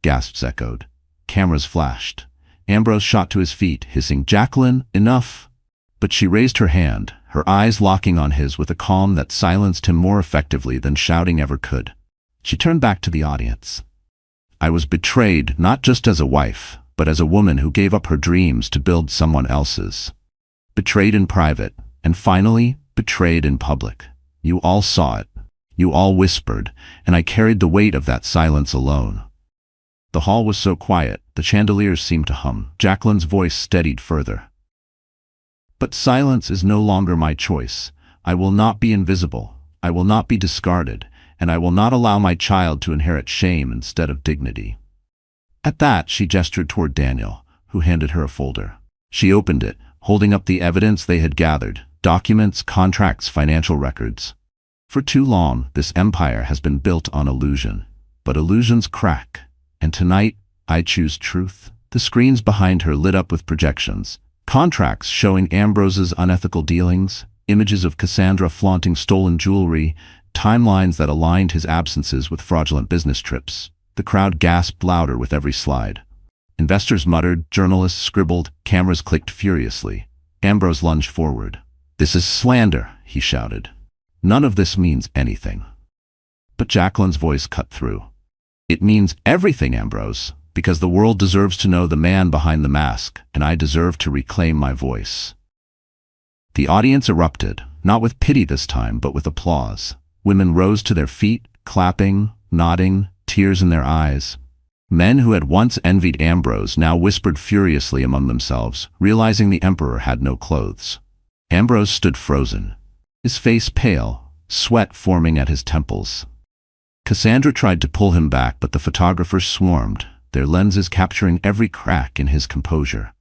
[SPEAKER 1] Gasps echoed. Cameras flashed. Ambrose shot to his feet, hissing, "Jacqueline, enough!" But she raised her hand, her eyes locking on his with a calm that silenced him more effectively than shouting ever could. She turned back to the audience. "I was betrayed not just as a wife, but as a woman who gave up her dreams to build someone else's. Betrayed in private, and finally, betrayed in public. You all saw it. You all whispered, and I carried the weight of that silence alone. The hall was so quiet, the chandeliers seemed to hum. Jacqueline's voice steadied further. But silence is no longer my choice. I will not be invisible. I will not be discarded, and I will not allow my child to inherit shame instead of dignity. At that, she gestured toward Daniel, who handed her a folder. She opened it, holding up the evidence they had gathered: documents, contracts, financial records. For too long, this empire has been built on illusion. But illusions crack, and tonight, I choose truth. The screens behind her lit up with projections. Contracts showing Ambrose's unethical dealings, images of Cassandra flaunting stolen jewelry, timelines that aligned his absences with fraudulent business trips. The crowd gasped louder with every slide. Investors muttered, journalists scribbled, cameras clicked furiously. Ambrose lunged forward. "This is slander," he shouted. "None of this means anything." But Jacqueline's voice cut through. "It means everything, Ambrose, because the world deserves to know the man behind the mask, and I deserve to reclaim my voice." The audience erupted, not with pity this time, but with applause. Women rose to their feet, clapping, nodding, tears in their eyes. Men who had once envied Ambrose now whispered furiously among themselves, realizing the emperor had no clothes. Ambrose stood frozen, his face pale, sweat forming at his temples. Cassandra tried to pull him back, but the photographers swarmed, their lenses capturing every crack in his composure.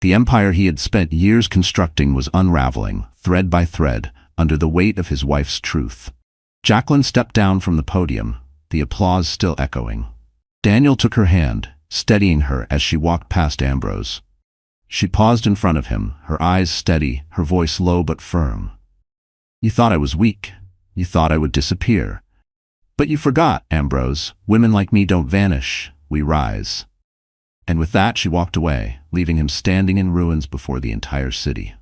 [SPEAKER 1] The empire he had spent years constructing was unraveling, thread by thread, under the weight of his wife's truth. Jacqueline stepped down from the podium, the applause still echoing. Daniel took her hand, steadying her as she walked past Ambrose. She paused in front of him, her eyes steady, her voice low but firm. "You thought I was weak. You thought I would disappear. But you forgot, Ambrose. Women like me don't vanish. We rise." And with that she walked away, leaving him standing in ruins before the entire city.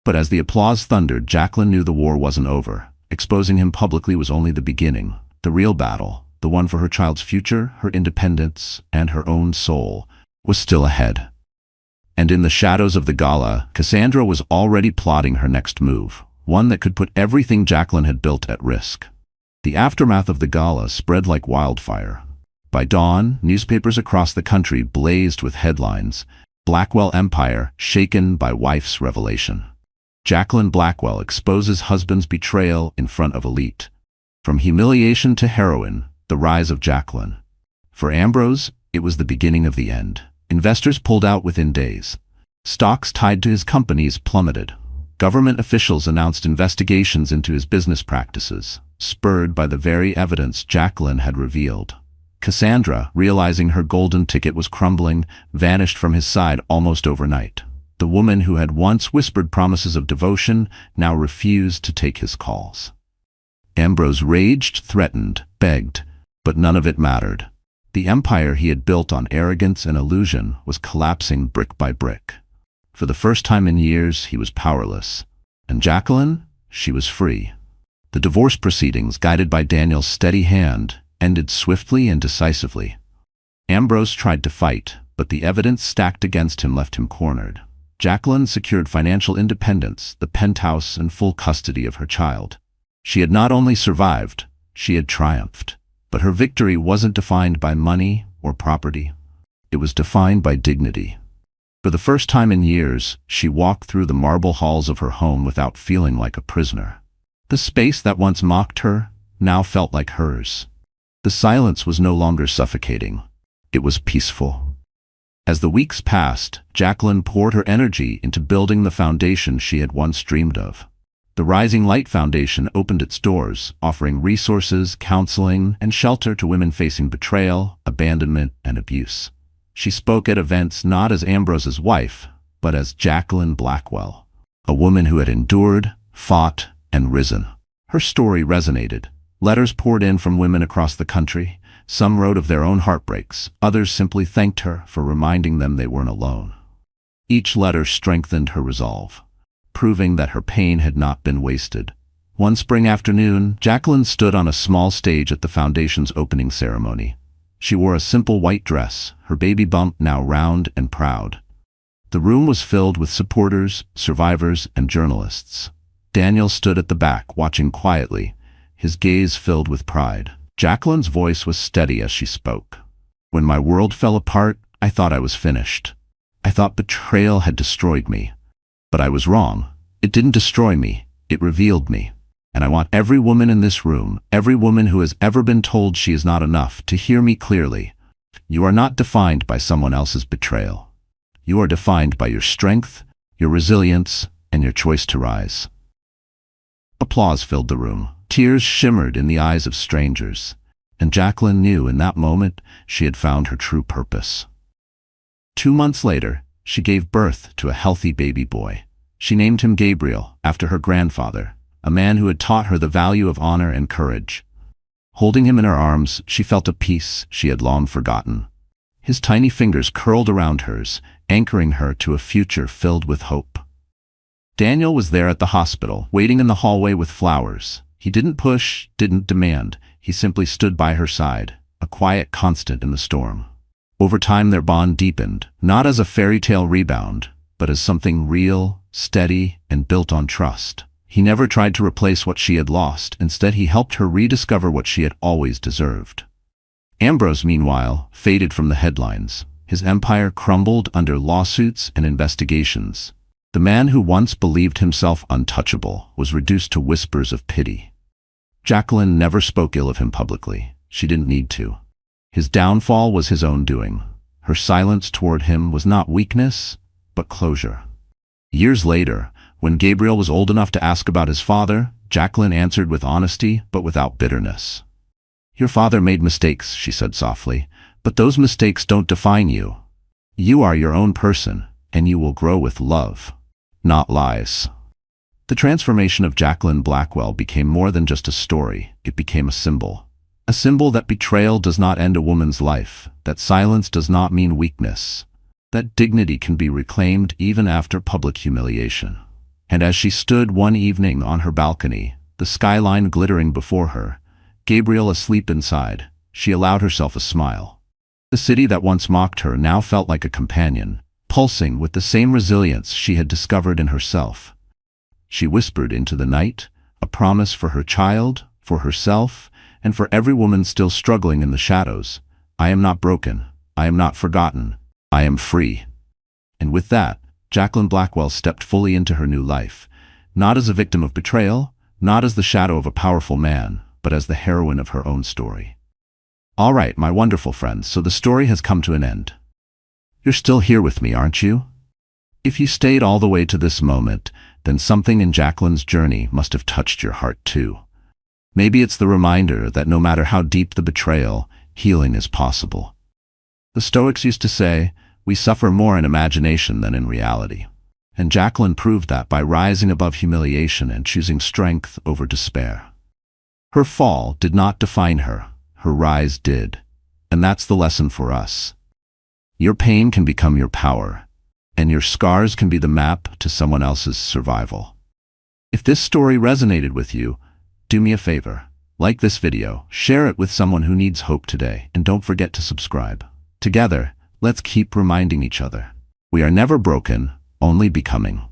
[SPEAKER 1] But as the applause thundered, Jacqueline knew the war wasn't over. Exposing him publicly was only the beginning. The real battle, the one for her child's future, her independence, and her own soul, was still ahead. And in the shadows of the gala, Cassandra was already plotting her next move, one that could put everything Jacqueline had built at risk. The aftermath of the gala spread like wildfire. By dawn, newspapers across the country blazed with headlines: "Blackwell Empire shaken by wife's revelation." Jacqueline Blackwell exposes husband's betrayal in front of elite. From humiliation to heroine, the rise of Jacqueline. For Ambrose, it was the beginning of the end. Investors pulled out within days. Stocks tied to his companies plummeted. Government officials announced investigations into his business practices, spurred by the very evidence Jacqueline had revealed. Cassandra, realizing her golden ticket was crumbling, vanished from his side almost overnight. The woman who had once whispered promises of devotion now refused to take his calls. Ambrose raged, threatened, begged, but none of it mattered. The empire he had built on arrogance and illusion was collapsing brick by brick. For the first time in years, he was powerless. And Jacqueline? She was free. The divorce proceedings, guided by Daniel's steady hand, ended swiftly and decisively. Ambrose tried to fight, but the evidence stacked against him left him cornered. Jacqueline secured financial independence, the penthouse, and full custody of her child. She had not only survived, she had triumphed. But her victory wasn't defined by money or property. It was defined by dignity. For the first time in years, she walked through the marble halls of her home without feeling like a prisoner. The space that once mocked her now felt like hers. The silence was no longer suffocating. It was peaceful. As the weeks passed, Jacqueline poured her energy into building the foundation she had once dreamed of. The Rising Light Foundation opened its doors, offering resources, counseling, and shelter to women facing betrayal, abandonment, and abuse. She spoke at events not as Ambrose's wife, but as Jacqueline Blackwell, a woman who had endured, fought, and risen. Her story resonated. Letters poured in from women across the country. Some wrote of their own heartbreaks. Others simply thanked her for reminding them they weren't alone. Each letter strengthened her resolve, proving that her pain had not been wasted. One spring afternoon, Jacqueline stood on a small stage at the foundation's opening ceremony. She wore a simple white dress, her baby bump now round and proud. The room was filled with supporters, survivors, and journalists. Daniel stood at the back, watching quietly, his gaze filled with pride. Jacqueline's voice was steady as she spoke. When my world fell apart, I thought I was finished. I thought betrayal had destroyed me. But I was wrong. It didn't destroy me. It revealed me. And I want every woman in this room, every woman who has ever been told she is not enough, to hear me clearly. You are not defined by someone else's betrayal. You are defined by your strength, your resilience, and your choice to rise. Applause filled the room. Tears shimmered in the eyes of strangers. And Jacqueline knew in that moment she had found her true purpose. 2 months later, she gave birth to a healthy baby boy. She named him Gabriel, after her grandfather, a man who had taught her the value of honor and courage. Holding him in her arms, she felt a peace she had long forgotten. His tiny fingers curled around hers, anchoring her to a future filled with hope. Daniel was there at the hospital, waiting in the hallway with flowers. He didn't push, didn't demand. He simply stood by her side, a quiet constant in the storm. Over time their bond deepened, not as a fairy tale rebound, but as something real, steady, and built on trust. He never tried to replace what she had lost. Instead, he helped her rediscover what she had always deserved. Ambrose, meanwhile, faded from the headlines. His empire crumbled under lawsuits and investigations. The man who once believed himself untouchable was reduced to whispers of pity. Jacqueline never spoke ill of him publicly. She didn't need to. His downfall was his own doing. Her silence toward him was not weakness, but closure. Years later, when Gabriel was old enough to ask about his father, Jacqueline answered with honesty, but without bitterness. "Your father made mistakes," she said softly, "but those mistakes don't define you. You are your own person, and you will grow with love, not lies." The transformation of Jacqueline Blackwell became more than just a story. It became a symbol. A symbol that betrayal does not end a woman's life, that silence does not mean weakness, that dignity can be reclaimed even after public humiliation. And as she stood one evening on her balcony, the skyline glittering before her, Gabriel asleep inside, she allowed herself a smile. The city that once mocked her now felt like a companion, pulsing with the same resilience she had discovered in herself. She whispered into the night, a promise for her child, for herself, and for every woman still struggling in the shadows. "I am not broken. I am not forgotten. I am free." And with that, Jacqueline Blackwell stepped fully into her new life, not as a victim of betrayal, not as the shadow of a powerful man, but as the heroine of her own story. All right, my wonderful friends, so the story has come to an end. You're still here with me, aren't you? If you stayed all the way to this moment, then something in Jacqueline's journey must have touched your heart too. Maybe it's the reminder that no matter how deep the betrayal, healing is possible. The Stoics used to say, "We suffer more in imagination than in reality." And Jacqueline proved that by rising above humiliation and choosing strength over despair. Her fall did not define her. Her rise did. And that's the lesson for us. Your pain can become your power, and your scars can be the map to someone else's survival. If this story resonated with you, do me a favor. Like this video, share it with someone who needs hope today, and don't forget to subscribe. Together, let's keep reminding each other. We are never broken, only becoming.